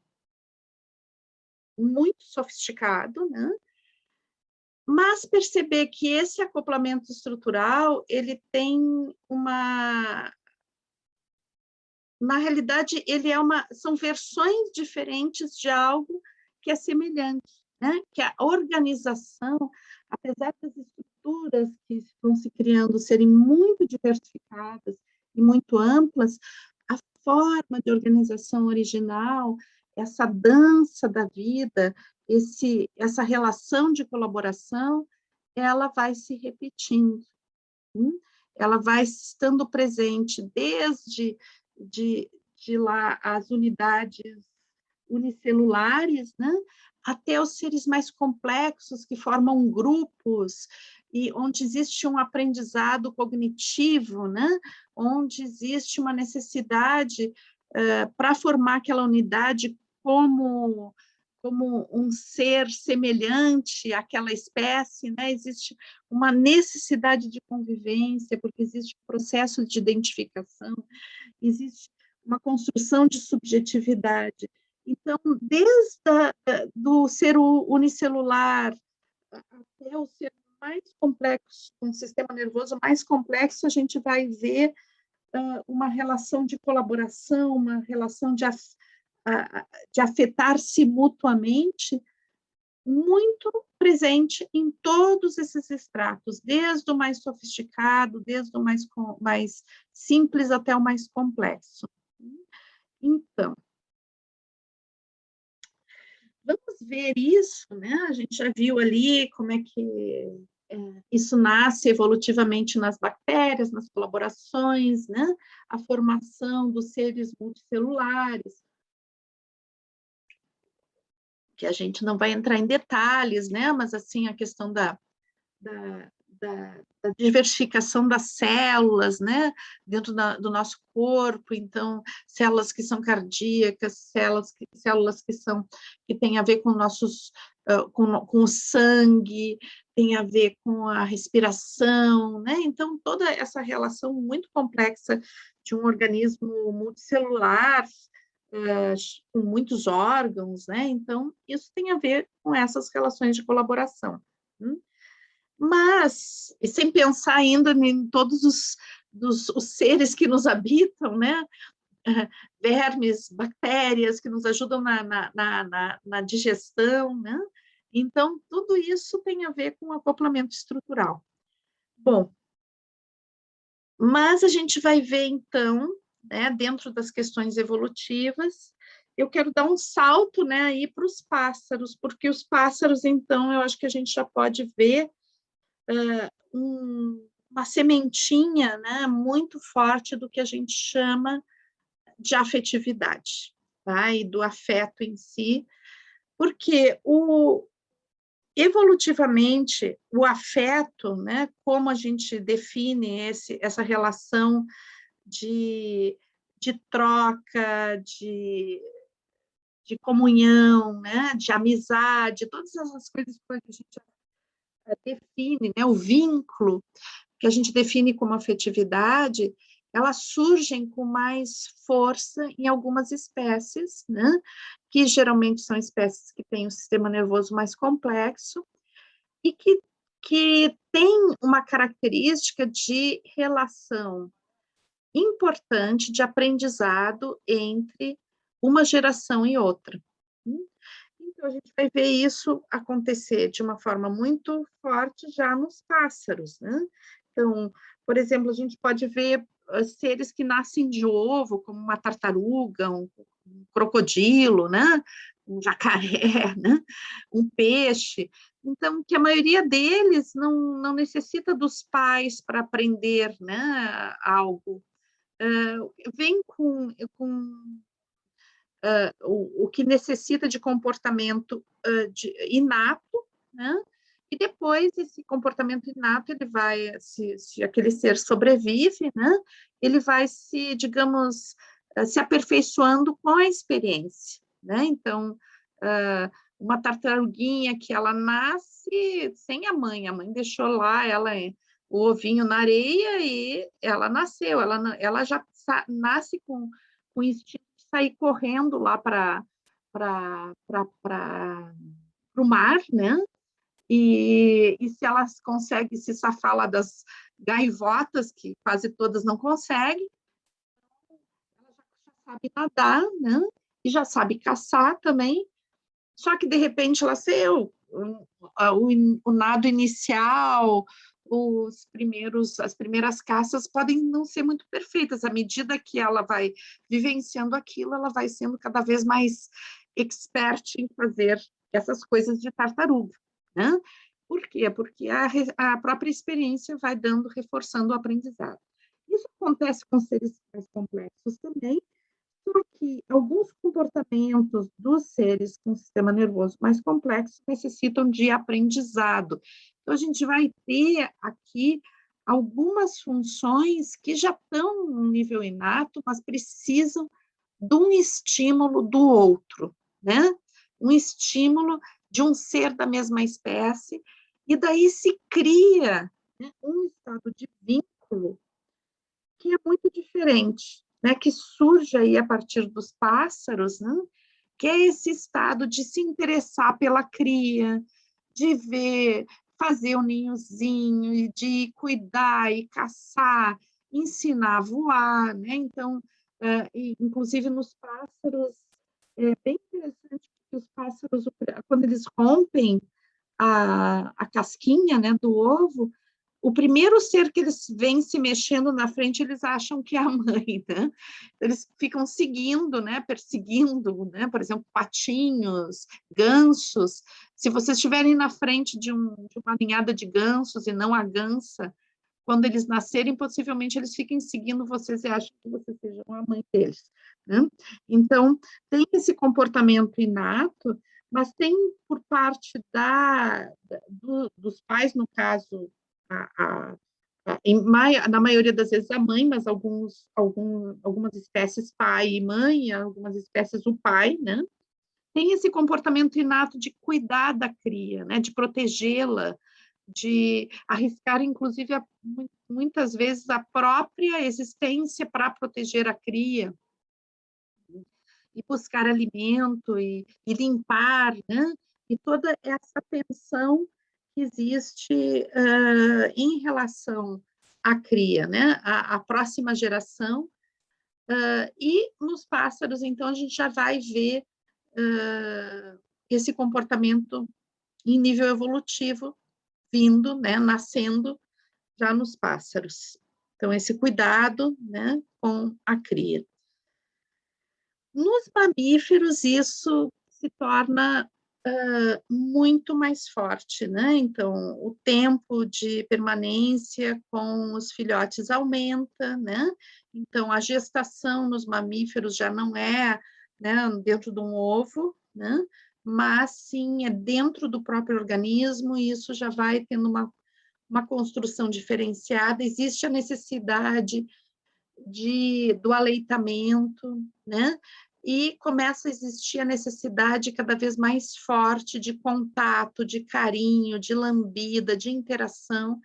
muito sofisticado, né? Mas perceber que esse acoplamento estrutural, ele tem na realidade, são versões diferentes de algo que é semelhante, né? Que a organização, apesar das estruturas que estão se criando serem muito diversificadas e muito amplas, a forma de organização original, essa dança da vida, essa relação de colaboração, ela vai se repetindo. Ela vai estando presente desde de lá as unidades unicelulares, né, até os seres mais complexos, que formam grupos, e onde existe um aprendizado cognitivo, né, onde existe uma necessidade para formar aquela unidade como um ser semelhante àquela espécie, né? Existe uma necessidade de convivência, porque existe um processo de identificação, existe uma construção de subjetividade. Então, desde do ser unicelular até o ser mais complexo, um sistema nervoso mais complexo, a gente vai ver uma relação de colaboração, uma relação de afetar-se mutuamente, muito presente em todos esses estratos, desde o mais sofisticado, desde o mais simples até o mais complexo. Então, vamos ver isso, né? A gente já viu ali como é que isso nasce evolutivamente nas bactérias, nas colaborações, né? A formação dos seres multicelulares, que a gente não vai entrar em detalhes, né? Mas assim, a questão da diversificação das células, né, dentro do nosso corpo, então, células que são cardíacas, células que têm a ver com nossos, com o sangue, tem a ver com a respiração, né, então, toda essa relação muito complexa de um organismo multicelular, com muitos órgãos, né, então, isso tem a ver com essas relações de colaboração. Mas, e sem pensar ainda em todos os seres que nos habitam, né? Vermes, bactérias que nos ajudam na digestão, né? Então, tudo isso tem a ver com acoplamento estrutural. Bom, mas a gente vai ver, então, né, dentro das questões evolutivas, eu quero dar um salto, né, aí para os pássaros, porque os pássaros, então, eu acho que a gente já pode ver uma sementinha, né, muito forte do que a gente chama de afetividade, tá? E do afeto em si, porque evolutivamente o afeto, né, como a gente define essa relação de troca, de comunhão, né, de amizade, todas essas coisas que a gente define, né, o vínculo que a gente define como afetividade, elas surgem com mais força em algumas espécies, né? Que geralmente são espécies que têm um sistema nervoso mais complexo e que têm uma característica de relação importante de aprendizado entre uma geração e outra. Então, a gente vai ver isso acontecer de uma forma muito forte já nos pássaros, né? Então, por exemplo, a gente pode ver seres que nascem de ovo, como uma tartaruga, um crocodilo, né? Um jacaré, né? Um peixe. Então, que a maioria deles não necessita dos pais para aprender, né, algo. Vem com o que necessita de comportamento inato, né? E depois esse comportamento inato, ele vai, se aquele ser sobrevive, né? Ele vai se, digamos, se aperfeiçoando com a experiência, né? Então, uma tartaruguinha que ela nasce sem a mãe deixou lá o ovinho na areia e ela nasceu, ela já nasce com instinto de sair correndo lá para o mar, né? E se elas conseguem se safar lá das gaivotas, que quase todas não conseguem, ela já sabe nadar, né? E já sabe caçar também. Só que, de repente, ela saiu. O nado inicial, as primeiras caças podem não ser muito perfeitas. À medida que ela vai vivenciando aquilo, ela vai sendo cada vez mais expert em fazer essas coisas de tartaruga, né? Por quê? Porque a própria experiência vai reforçando o aprendizado. Isso acontece com seres mais complexos também, só que alguns comportamentos dos seres com sistema nervoso mais complexo necessitam de aprendizado. Então, a gente vai ter aqui algumas funções que já estão no nível inato, mas precisam de um estímulo do outro, né? Um estímulo de um ser da mesma espécie, e daí se cria, né, um estado de vínculo que é muito diferente, né, que surge aí a partir dos pássaros, né, que é esse estado de se interessar pela cria, de ver, fazer o ninhozinho, e de cuidar e caçar, ensinar a voar, né? Então, inclusive nos pássaros, é bem interessante que os pássaros, quando eles rompem a casquinha, né, do ovo, o primeiro ser que eles veem se mexendo na frente, eles acham que é a mãe, né? Eles ficam seguindo, né? Perseguindo, né? Por exemplo, patinhos, gansos. Se vocês estiverem na frente de uma ninhada de gansos e não a gansa, quando eles nascerem, possivelmente eles fiquem seguindo vocês e acham que vocês sejam a mãe deles, né? Então, tem esse comportamento inato, mas tem por parte dos pais, no caso, na maioria das vezes a mãe, mas algumas espécies pai e mãe, algumas espécies o pai, né? Tem esse comportamento inato de cuidar da cria, né? De protegê-la, de arriscar, inclusive, muitas vezes a própria existência para proteger a cria, e buscar alimento e limpar, né? E toda essa tensão que existe em relação à cria, né? A próxima geração. E nos pássaros, então, a gente já vai ver esse comportamento em nível evolutivo vindo, né, nascendo já nos pássaros. Então, esse cuidado, né, com a cria. Nos mamíferos, isso se torna muito mais forte, né? Então, o tempo de permanência com os filhotes aumenta, né? Então, a gestação nos mamíferos já não é, né, dentro de um ovo, né? Mas sim é dentro do próprio organismo, e isso já vai tendo uma construção diferenciada. Existe a necessidade do aleitamento, né? E começa a existir a necessidade cada vez mais forte de contato, de carinho, de lambida, de interação.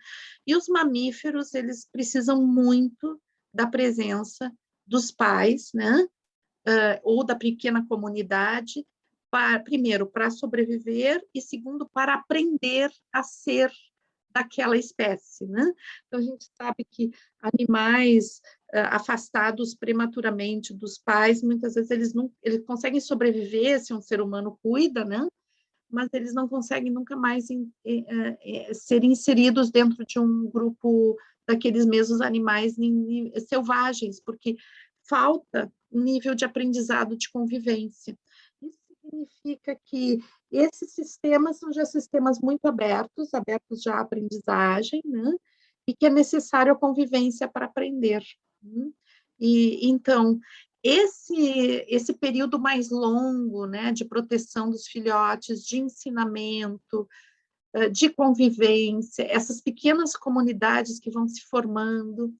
E os mamíferos, eles precisam muito da presença dos pais, né? Ou da pequena comunidade, primeiro, para sobreviver, e segundo, para aprender a ser daquela espécie, né? Então, a gente sabe que animais afastados prematuramente dos pais, muitas vezes eles conseguem sobreviver se um ser humano cuida, né? Mas eles não conseguem nunca mais ser inseridos dentro de um grupo daqueles mesmos animais selvagens, porque falta um nível de aprendizado de convivência. Isso significa que esses sistemas são já sistemas muito abertos já à aprendizagem, né? E que é necessário a convivência para aprender. Né? E, então, esse período mais longo, né, de proteção dos filhotes, de ensinamento, de convivência, essas pequenas comunidades que vão se formando,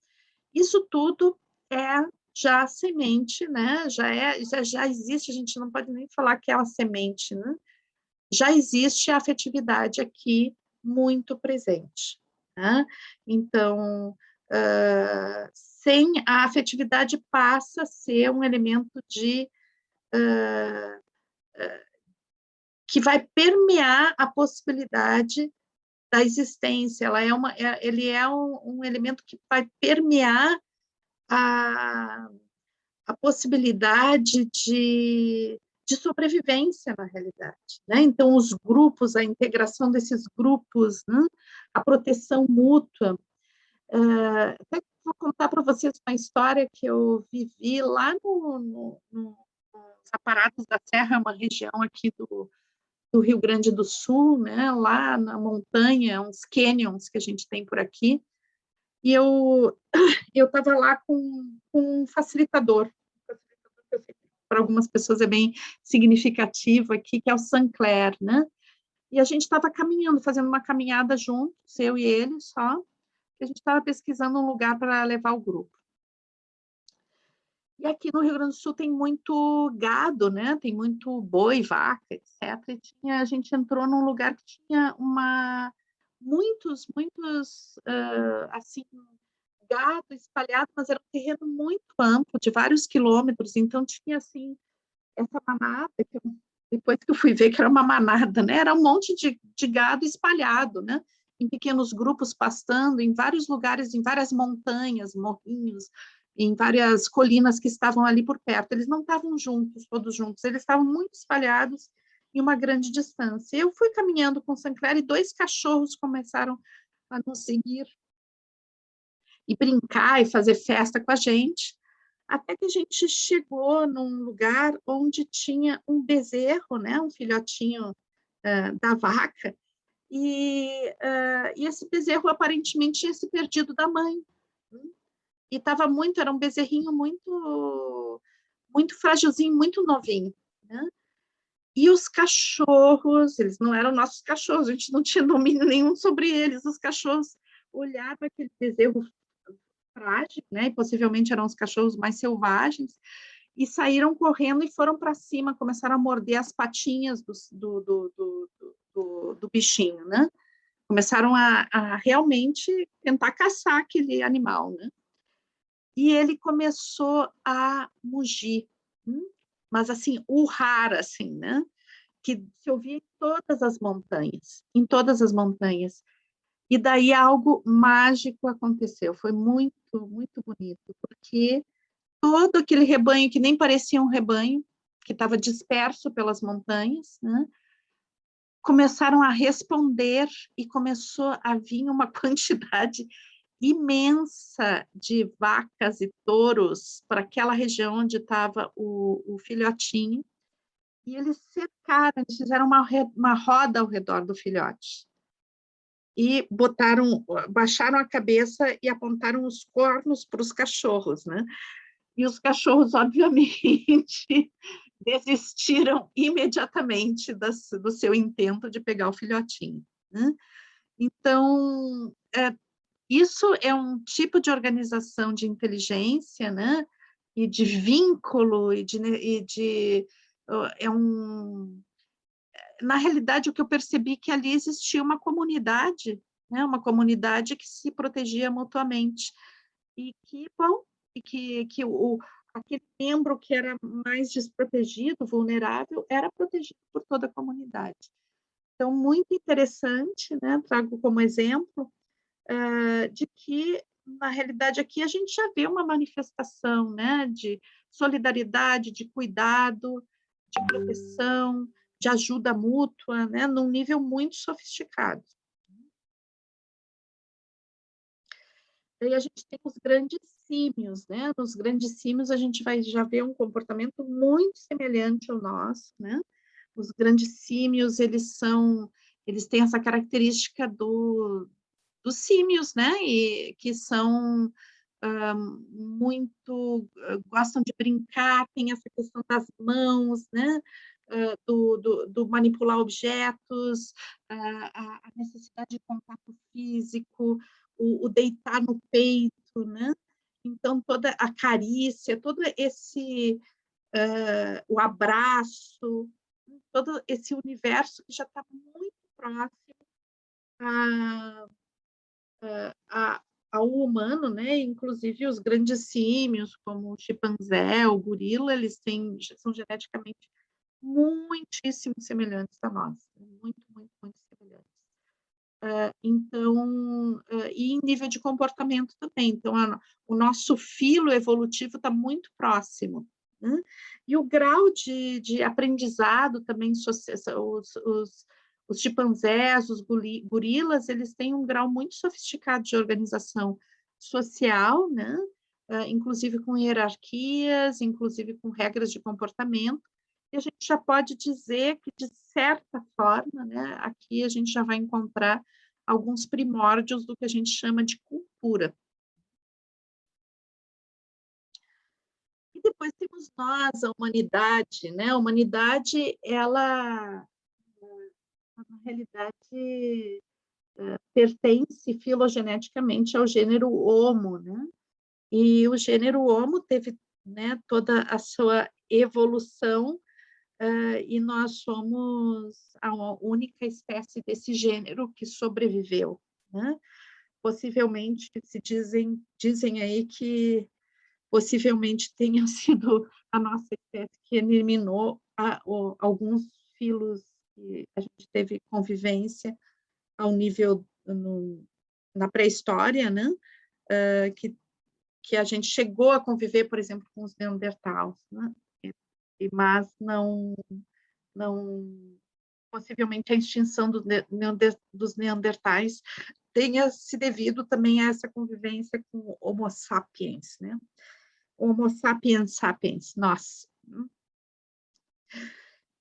isso tudo é já semente, né? Já existe, a gente não pode nem falar que é uma semente, né? Já existe a afetividade aqui muito presente. Né? Então, sem a afetividade passa a ser um elemento que vai permear a possibilidade da existência. Ele é um elemento que vai permear a possibilidade de sobrevivência na realidade. Né? Então, os grupos, a integração desses grupos, né? A proteção mútua. Até vou contar para vocês uma história que eu vivi lá nos Aparados da Serra, uma região aqui do Rio Grande do Sul, né? Lá na montanha, uns canyons que a gente tem por aqui, e eu estava lá com um facilitador que para algumas pessoas é bem significativo aqui, que é o Sancler, né? E a gente estava caminhando, fazendo uma caminhada juntos, eu e ele só, que a gente estava pesquisando um lugar para levar o grupo. E aqui no Rio Grande do Sul tem muito gado, né? Tem muito boi, vaca, etc. E a gente entrou num lugar que tinha muitos, assim, gado espalhado, mas era um terreno muito amplo, de vários quilômetros, então tinha, assim, essa manada, depois que eu fui ver que era uma manada, né? Era um monte de gado espalhado, né? Em pequenos grupos, pastando em vários lugares, em várias montanhas, morrinhos, em várias colinas que estavam ali por perto. Eles não estavam juntos, todos juntos, eles estavam muito espalhados em uma grande distância. Eu fui caminhando com o Sancler e 2 cachorros começaram a nos seguir e brincar e fazer festa com a gente, até que a gente chegou num lugar onde tinha um bezerro, né, um filhotinho da vaca, e esse bezerro aparentemente tinha se perdido da mãe. E era um bezerrinho muito, muito frágilzinho, muito novinho. Né? E os cachorros, eles não eram nossos cachorros, a gente não tinha domínio nenhum sobre eles. Os cachorros olhavam aquele bezerro frágil, né? E possivelmente eram os cachorros mais selvagens, e saíram correndo e foram para cima, começaram a morder as patinhas do bichinho, né? Começaram a realmente tentar caçar aquele animal, né? E ele começou a mugir, mas assim, urrar, assim, né? que se ouvia em todas as montanhas. E daí algo mágico aconteceu, foi muito, muito bonito, porque todo aquele rebanho, que nem parecia um rebanho, que estava disperso pelas montanhas, né, começaram a responder e começou a vir uma quantidade imensa de vacas e touros para aquela região onde estava o filhotinho, e eles cercaram, eles fizeram uma roda ao redor do filhote, e baixaram a cabeça e apontaram os cornos para os cachorros, né? E os cachorros, obviamente, desistiram imediatamente do seu intento de pegar o filhotinho, né? Então, isso é um tipo de organização de inteligência, né? E de vínculo, na realidade, o que eu percebi é que ali existia uma comunidade, né? Uma comunidade que se protegia mutuamente. E que, bom, e que aquele membro que era mais desprotegido, vulnerável, era protegido por toda a comunidade. Então, muito interessante, né? Trago como exemplo de que, na realidade, aqui a gente já vê uma manifestação, né? De solidariedade, de cuidado, de proteção, de ajuda mútua, né? Num nível muito sofisticado. Daí a gente tem os grandes símios, né? Nos grandes símios a gente vai já ver um comportamento muito semelhante ao nosso, né? Os grandes símios, eles têm essa característica dos símios, né? E que são gostam de brincar, tem essa questão das mãos, né? Do manipular objetos, a necessidade de contato físico, o deitar no peito, né? Então, toda a carícia, todo esse, o abraço, todo esse universo que já está muito próximo ao humano, né? Inclusive os grandes símios, como o chimpanzé, o gorila, são geneticamente muitíssimo semelhantes a nós, muito, muito, muito semelhantes. Então, e em nível de comportamento também. Então, o nosso filo evolutivo está muito próximo, né? E o grau de aprendizado também, os chimpanzés, os gorilas, eles têm um grau muito sofisticado de organização social, né? Inclusive com hierarquias, inclusive com regras de comportamento. E a gente já pode dizer que, de certa forma, né, aqui a gente já vai encontrar alguns primórdios do que a gente chama de cultura. E depois temos nós, a humanidade, né? A humanidade, ela, na realidade, pertence filogeneticamente ao gênero Homo, né? E o gênero Homo teve, né, toda a sua evolução, e nós somos a única espécie desse gênero que sobreviveu, né? Possivelmente, dizem aí que possivelmente tenha sido a nossa espécie que eliminou alguns filos que a gente teve convivência ao nível na pré-história, né? Que a gente chegou a conviver, por exemplo, com os neandertais, né? Mas não possivelmente a extinção dos neandertais tenha se devido também a essa convivência com o Homo sapiens, né? Homo sapiens sapiens, nós.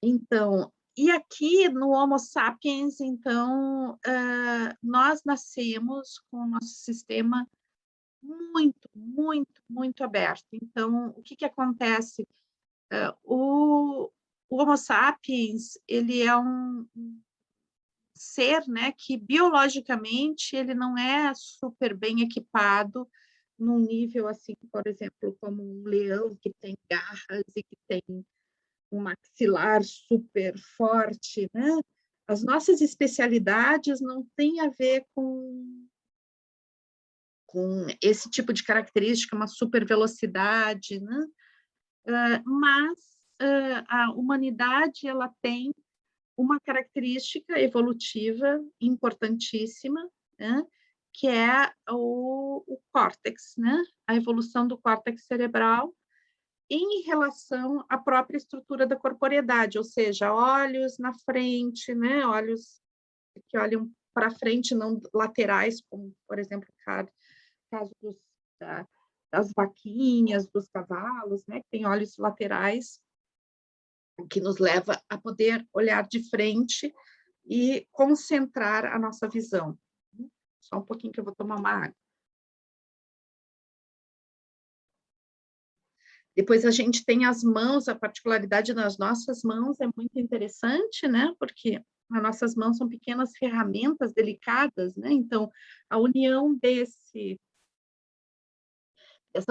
Então, e aqui no Homo sapiens, então, nós nascemos com o nosso sistema muito, muito, muito aberto. Então, o que acontece? O Homo sapiens, ele é um ser, né, que biologicamente ele não é super bem equipado num nível assim, por exemplo, como um leão que tem garras e que tem um maxilar super forte, né? As nossas especialidades não têm a ver com esse tipo de característica, uma super velocidade, né? Mas a humanidade ela tem uma característica evolutiva importantíssima, né, que é o córtex, né, a evolução do córtex cerebral em relação à própria estrutura da corporeidade, ou seja, olhos na frente, né, olhos que olham para frente, não laterais, como, por exemplo, o caso das vaquinhas, dos cavalos, né, que tem olhos laterais, o que nos leva a poder olhar de frente e concentrar a nossa visão. Só um pouquinho que eu vou tomar uma água. Depois a gente tem as mãos, a particularidade das nossas mãos é muito interessante, né? Porque as nossas mãos são pequenas ferramentas delicadas, né? Então, a união dessa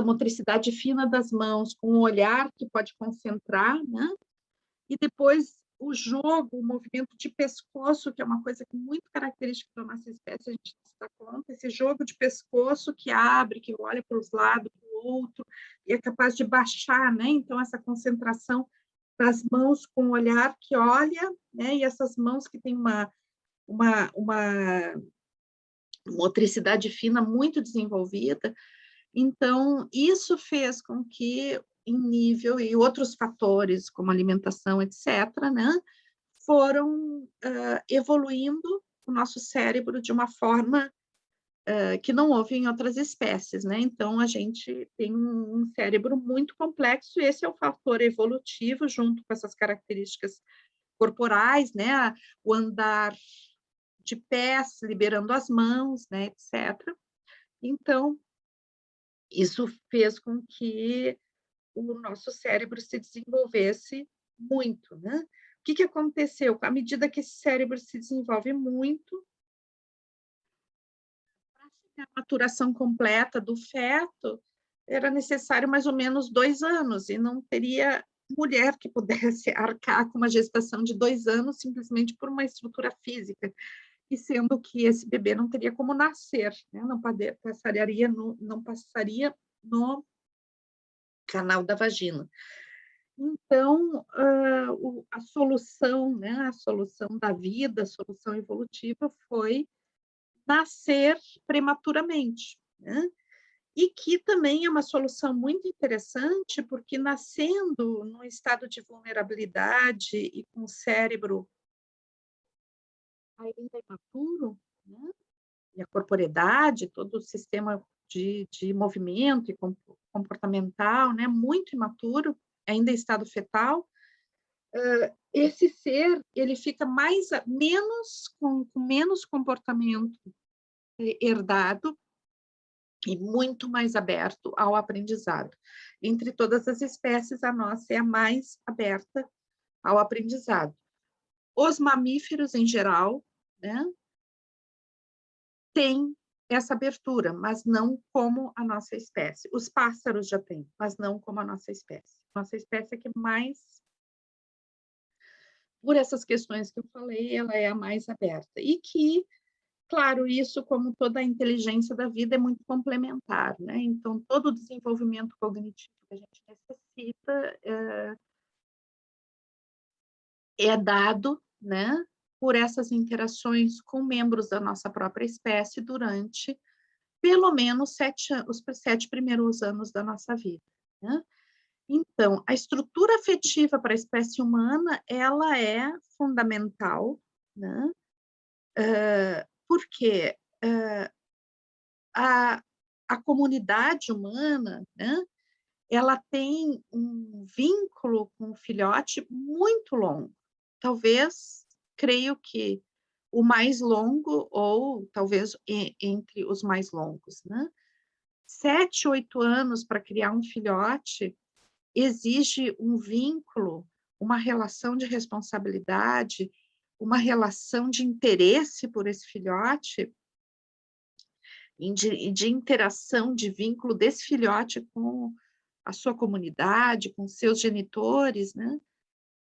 motricidade fina das mãos com o olhar que pode concentrar, né? E depois o jogo, o movimento de pescoço, que é uma coisa muito característica da nossa espécie, a gente se dá conta, esse jogo de pescoço que abre, que olha para os lados, para o outro, e é capaz de baixar, né? Então, essa concentração das mãos com o olhar que olha, né? E essas mãos que têm uma motricidade fina muito desenvolvida. Então, isso fez com que, em nível, e outros fatores, como alimentação, etc., né, foram evoluindo o nosso cérebro de uma forma que não houve em outras espécies, né? Então, a gente tem um cérebro muito complexo, e esse é o fator evolutivo, junto com essas características corporais, né? O andar de pés, liberando as mãos, né, etc. Então, isso fez com que o nosso cérebro se desenvolvesse muito, né? O que aconteceu? À medida que esse cérebro se desenvolve muito, para a maturação completa do feto, era necessário mais ou menos 2 anos, e não teria mulher que pudesse arcar com uma gestação de 2 anos simplesmente por uma estrutura física, e sendo que esse bebê não teria como nascer, né? Não passaria no canal da vagina. Então, a solução, né, a solução da vida, a solução evolutiva foi nascer prematuramente, né? E que também é uma solução muito interessante, porque nascendo num estado de vulnerabilidade e com o cérebro ainda imaturo, né? E a corporeidade, todo o sistema de movimento e comportamental, né, muito imaturo, ainda em estado fetal, esse ser, ele fica com menos comportamento herdado e muito mais aberto ao aprendizado. Entre todas as espécies, a nossa é a mais aberta ao aprendizado. Os mamíferos, em geral, né, têm essa abertura, mas não como a nossa espécie. Os pássaros já têm, mas não como a nossa espécie. Nossa espécie é que mais, por essas questões que eu falei, ela é a mais aberta. E que, claro, isso, como toda a inteligência da vida, é muito complementar, né? Então, todo o desenvolvimento cognitivo que a gente necessita é dado, né, por essas interações com membros da nossa própria espécie durante pelo menos os 7 primeiros anos da nossa vida, né? Então, a estrutura afetiva para a espécie humana, ela é fundamental, né? Porque a comunidade humana, né, ela tem um vínculo com o filhote muito longo. Talvez, creio que o mais longo, ou talvez entre os mais longos, né? 7, 8 anos para criar um filhote exige um vínculo, uma relação de responsabilidade, uma relação de interesse por esse filhote, de interação, de vínculo desse filhote com a sua comunidade, com seus genitores, né?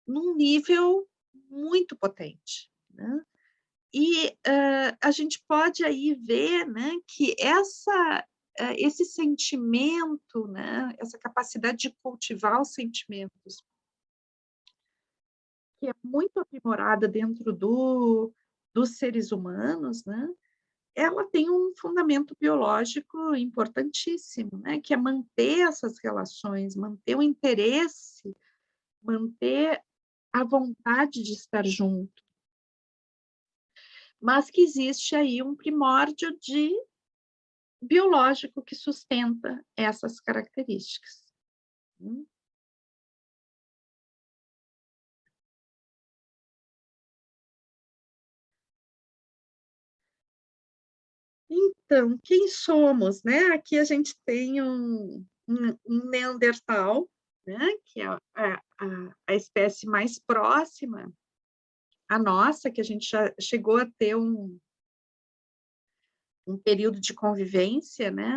Num nível muito potente, né? E a gente pode aí ver, né, que esse sentimento, né, essa capacidade de cultivar os sentimentos que é muito aprimorada dentro dos seres humanos, né, ela tem um fundamento biológico importantíssimo, né, que é manter essas relações, manter o interesse, manter a vontade de estar junto. Mas que existe aí um primórdio biológico que sustenta essas características. Então, quem somos, né? Aqui a gente tem um Neandertal, né? Que é a espécie mais próxima à nossa, que a gente já chegou a ter um período de convivência, né?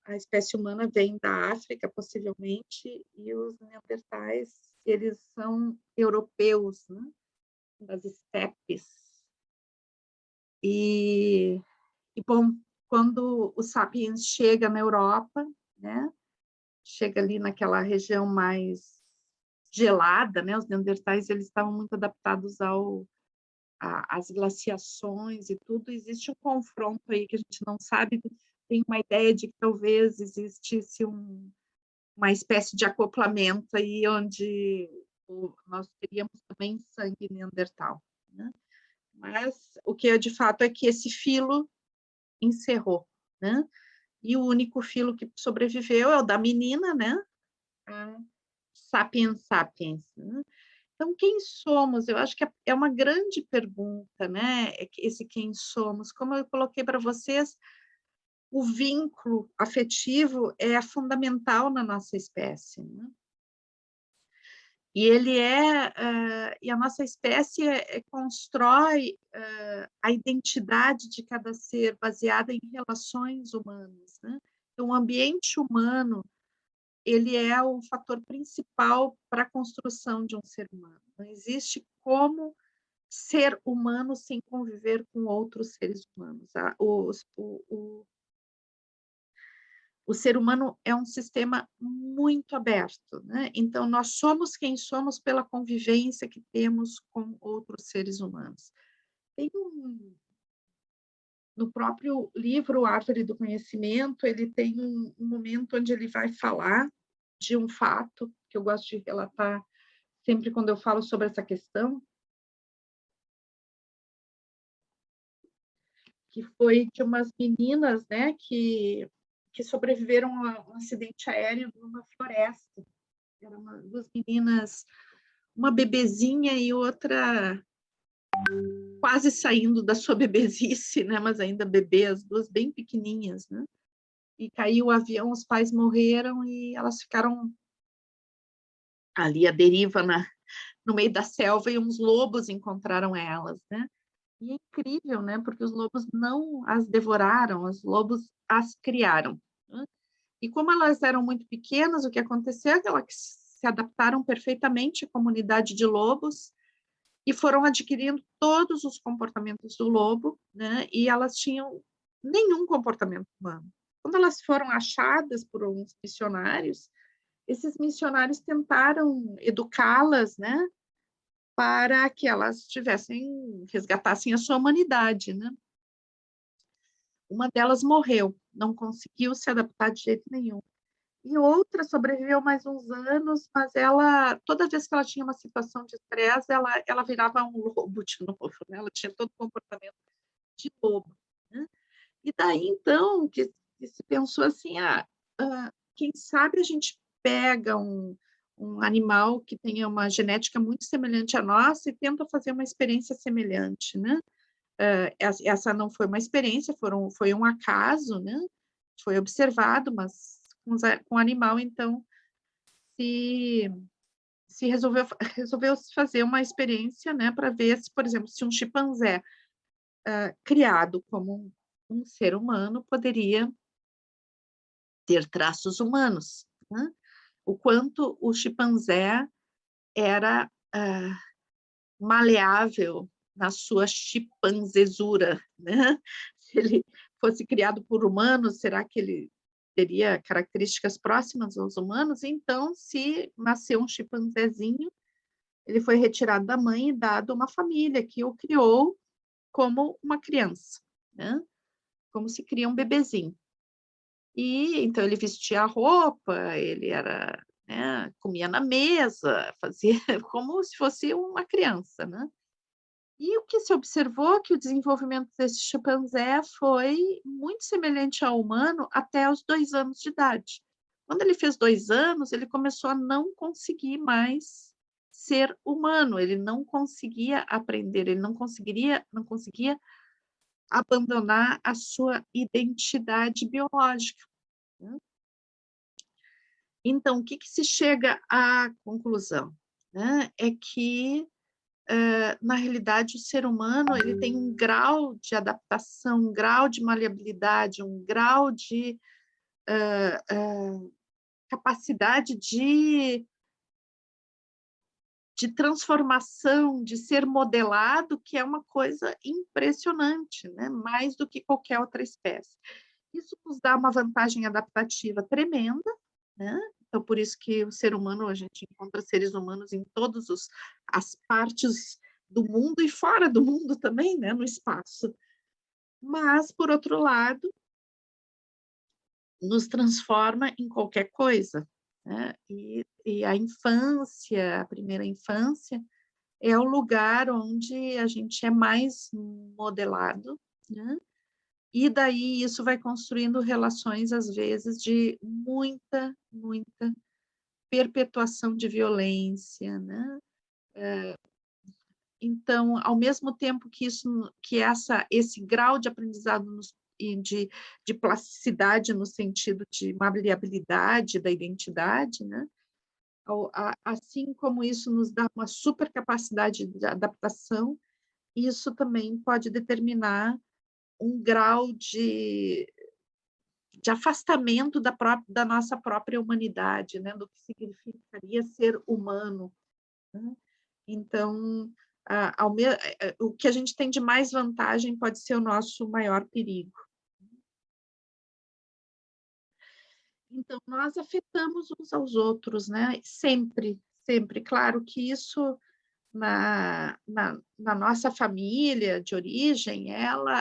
A espécie humana vem da África, possivelmente, e os neandertais, eles são europeus, né? Das estepes. Bom, quando o Sapiens chega na Europa, né? Chega ali naquela região mais gelada, né? Os neandertais, eles estavam muito adaptados às glaciações e tudo. Existe um confronto aí que a gente não sabe, tem uma ideia de que talvez existisse uma espécie de acoplamento aí onde nós teríamos também sangue neandertal, né? Mas o que é de fato é que esse filo encerrou, né? E o único filo que sobreviveu é o da menina, né? A Sapiens sapiens, né? Então, quem somos? Eu acho que é uma grande pergunta, né? Esse quem somos. Como eu coloquei para vocês, o vínculo afetivo é fundamental na nossa espécie, né? E a nossa espécie constrói a identidade de cada ser baseada em relações humanas, né? Então, o ambiente humano, ele é o fator principal para a construção de um ser humano. Não existe como ser humano sem conviver com outros seres humanos. O ser humano é um sistema muito aberto, né? Então, nós somos quem somos pela convivência que temos com outros seres humanos. No próprio livro Árvore do Conhecimento, ele tem um momento onde ele vai falar de um fato que eu gosto de relatar sempre quando eu falo sobre essa questão, que foi de umas meninas, né, que sobreviveram a um acidente aéreo numa floresta. Eram duas meninas, uma bebezinha e outra quase saindo da sua bebezice, né, mas ainda bebê, as duas bem pequenininhas, né? E caiu o avião, os pais morreram e elas ficaram ali à deriva no meio da selva e uns lobos encontraram elas, né? E é incrível, né? Porque os lobos não as devoraram, os lobos as criaram, né? E como elas eram muito pequenas, o que aconteceu é que elas se adaptaram perfeitamente à comunidade de lobos e foram adquirindo todos os comportamentos do lobo, né? E elas tinham nenhum comportamento humano. Quando elas foram achadas por uns missionários, esses missionários tentaram educá-las, né? Para que elas resgatassem a sua humanidade, né? Uma delas morreu, não conseguiu se adaptar de jeito nenhum. E outra sobreviveu mais uns anos, mas toda vez que ela tinha uma situação de estresse, ela virava um lobo de novo, né? Ela tinha todo o comportamento de lobo, né? E daí, então, que se pensou assim, quem sabe a gente pega um animal que tenha uma genética muito semelhante à nossa e tenta fazer uma experiência semelhante, né? Essa não foi uma experiência, foi um acaso, né? Foi observado, mas com o animal, então, se resolveu fazer uma experiência, né, para ver se, por exemplo, se um chimpanzé criado como um ser humano poderia ter traços humanos, né? O quanto o chimpanzé era maleável na sua chimpanzesura, né? Se ele fosse criado por humanos, será que ele teria características próximas aos humanos? Então, se nasceu um chimpanzézinho, ele foi retirado da mãe e dado a uma família que o criou como uma criança, né? Como se cria um bebezinho. E então ele vestia a roupa, ele era, né, comia na mesa, fazia como se fosse uma criança, né. E o que se observou que o desenvolvimento desse chimpanzé foi muito semelhante ao humano até os 2 anos de idade. Quando ele fez 2 anos, ele começou a não conseguir mais ser humano, ele não conseguia aprender, ele não conseguia abandonar a sua identidade biológica, né. Então, o que que se chega à conclusão, né, é que, na realidade, o ser humano ele tem um grau de adaptação, um grau de maleabilidade, um grau de, capacidade de transformação, de ser modelado, que é uma coisa impressionante, né, mais do que qualquer outra espécie. Isso nos dá uma vantagem adaptativa tremenda, né, então por isso que o ser humano, a gente encontra seres humanos em todos os as partes do mundo e fora do mundo também, né, no espaço. Mas, por outro lado, nos transforma em qualquer coisa, né, e a infância, a primeira infância, é o lugar onde a gente é mais modelado, né, e daí isso vai construindo relações, às vezes, de muita perpetuação de violência, né. Então, ao mesmo tempo que esse grau de aprendizado e de plasticidade no sentido de maleabilidade da identidade, né, assim como isso nos dá uma super capacidade de adaptação, isso também pode determinar um grau de afastamento da nossa própria humanidade, né, do que significaria ser humano, né. Então, o que a gente tem de mais vantagem pode ser o nosso maior perigo. Então, nós afetamos uns aos outros, né, sempre, sempre. Claro que isso na nossa família de origem,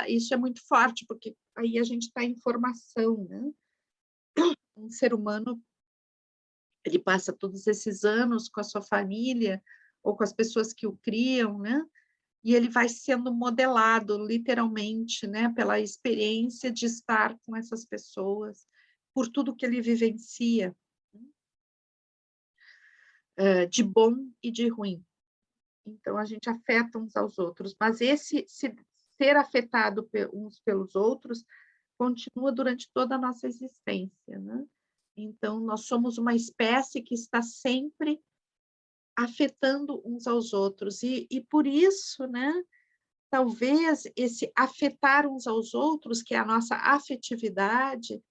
isso é muito forte, porque aí a gente está em formação, né. Um ser humano, ele passa todos esses anos com a sua família ou com as pessoas que o criam, né, e ele vai sendo modelado literalmente, né, pela experiência de estar com essas pessoas, por tudo que ele vivencia, de bom e de ruim. Então a gente afeta uns aos outros, mas ser afetado uns pelos outros continua durante toda a nossa existência, né. Então nós somos uma espécie que está sempre afetando uns aos outros e por isso, né, talvez esse afetar uns aos outros, que é a nossa afetividade,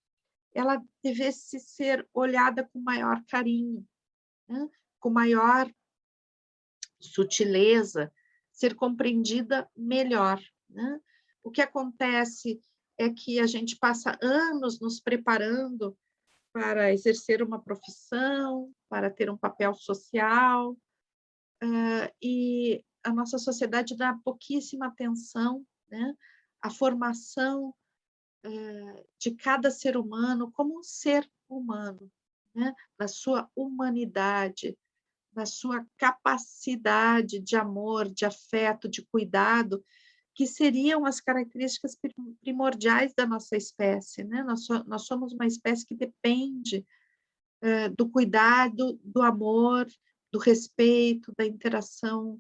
ela devesse ser olhada com maior carinho, né, com maior sutileza, ser compreendida melhor, né. O que acontece é que a gente passa anos nos preparando para exercer uma profissão, para ter um papel social, e a nossa sociedade dá pouquíssima atenção, né, à formação de cada ser humano como um ser humano, né, na sua humanidade, na sua capacidade de amor, de afeto, de cuidado, que seriam as características primordiais da nossa espécie, né. Nós somos uma espécie que depende, do cuidado, do amor, do respeito, da interação,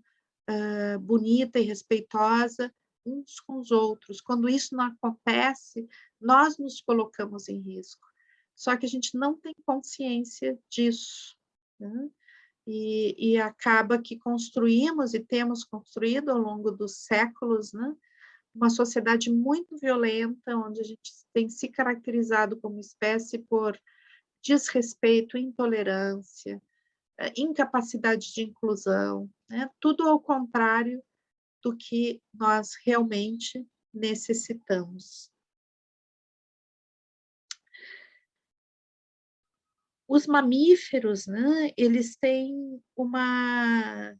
bonita e respeitosa uns com os outros. Quando isso não acontece, nós nos colocamos em risco. Só que a gente não tem consciência disso, né, e acaba que construímos e temos construído ao longo dos séculos, né, uma sociedade muito violenta, onde a gente tem se caracterizado como espécie por desrespeito, intolerância, incapacidade de inclusão, né, tudo ao contrário do que nós realmente necessitamos. Os mamíferos, né, eles têm uma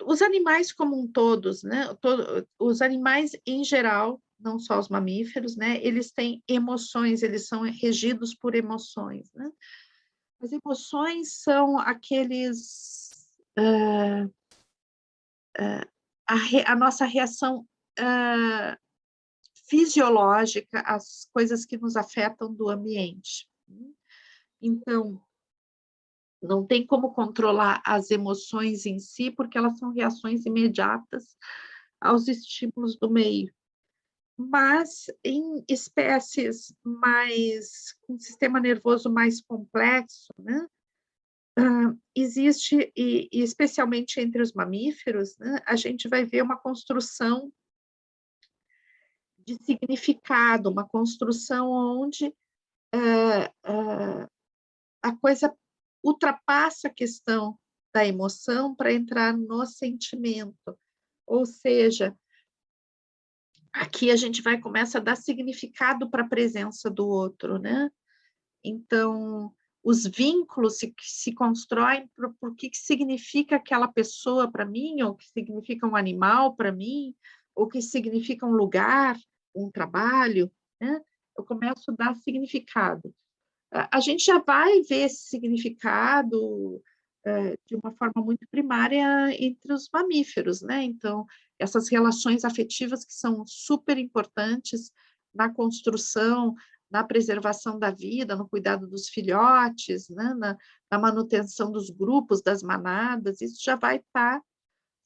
os animais como um todos, né? Os animais em geral, não só os mamíferos, né? Eles têm emoções, eles são regidos por emoções, né? As emoções são aqueles... a nossa reação fisiológica às coisas que nos afetam do ambiente. Então, não tem como controlar as emoções em si, porque elas são reações imediatas aos estímulos do meio. Mas em espécies com sistema nervoso mais complexo, né, existe, e especialmente entre os mamíferos, né, a gente vai ver uma construção de significado, uma construção onde a coisa ultrapassa a questão da emoção para entrar no sentimento. Ou seja, aqui a gente começa a dar significado para a presença do outro, né? Então, os vínculos se constroem por que significa aquela pessoa para mim, ou que significa um animal para mim, ou que significa um lugar, um trabalho, né? Eu começo a dar significado. A gente já vai ver esse significado de uma forma muito primária entre os mamíferos, né? Então, essas relações afetivas que são super importantes na construção, na preservação da vida, no cuidado dos filhotes, né? na manutenção dos grupos, das manadas, isso já vai estar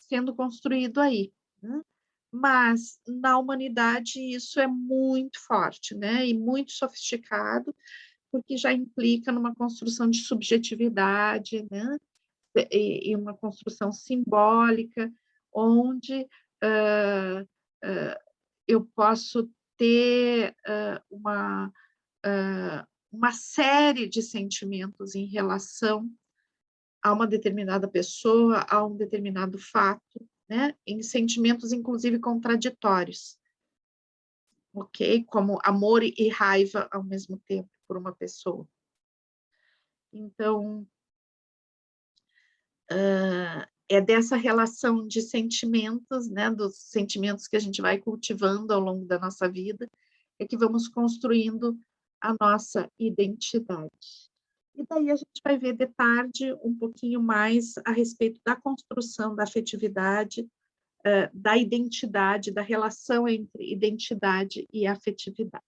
sendo construído aí, né? Mas, na humanidade, isso é muito forte, né? E muito sofisticado, porque já implica numa construção de subjetividade, né? E uma construção simbólica, onde eu posso ter uma série de sentimentos em relação a uma determinada pessoa, a um determinado fato, né? Em sentimentos, inclusive, contraditórios, ok? Como amor e raiva ao mesmo tempo por uma pessoa. Então, é dessa relação de sentimentos, né, dos sentimentos que a gente vai cultivando ao longo da nossa vida, é que vamos construindo a nossa identidade. E daí a gente vai ver de tarde um pouquinho mais a respeito da construção da afetividade, da identidade, da relação entre identidade e afetividade.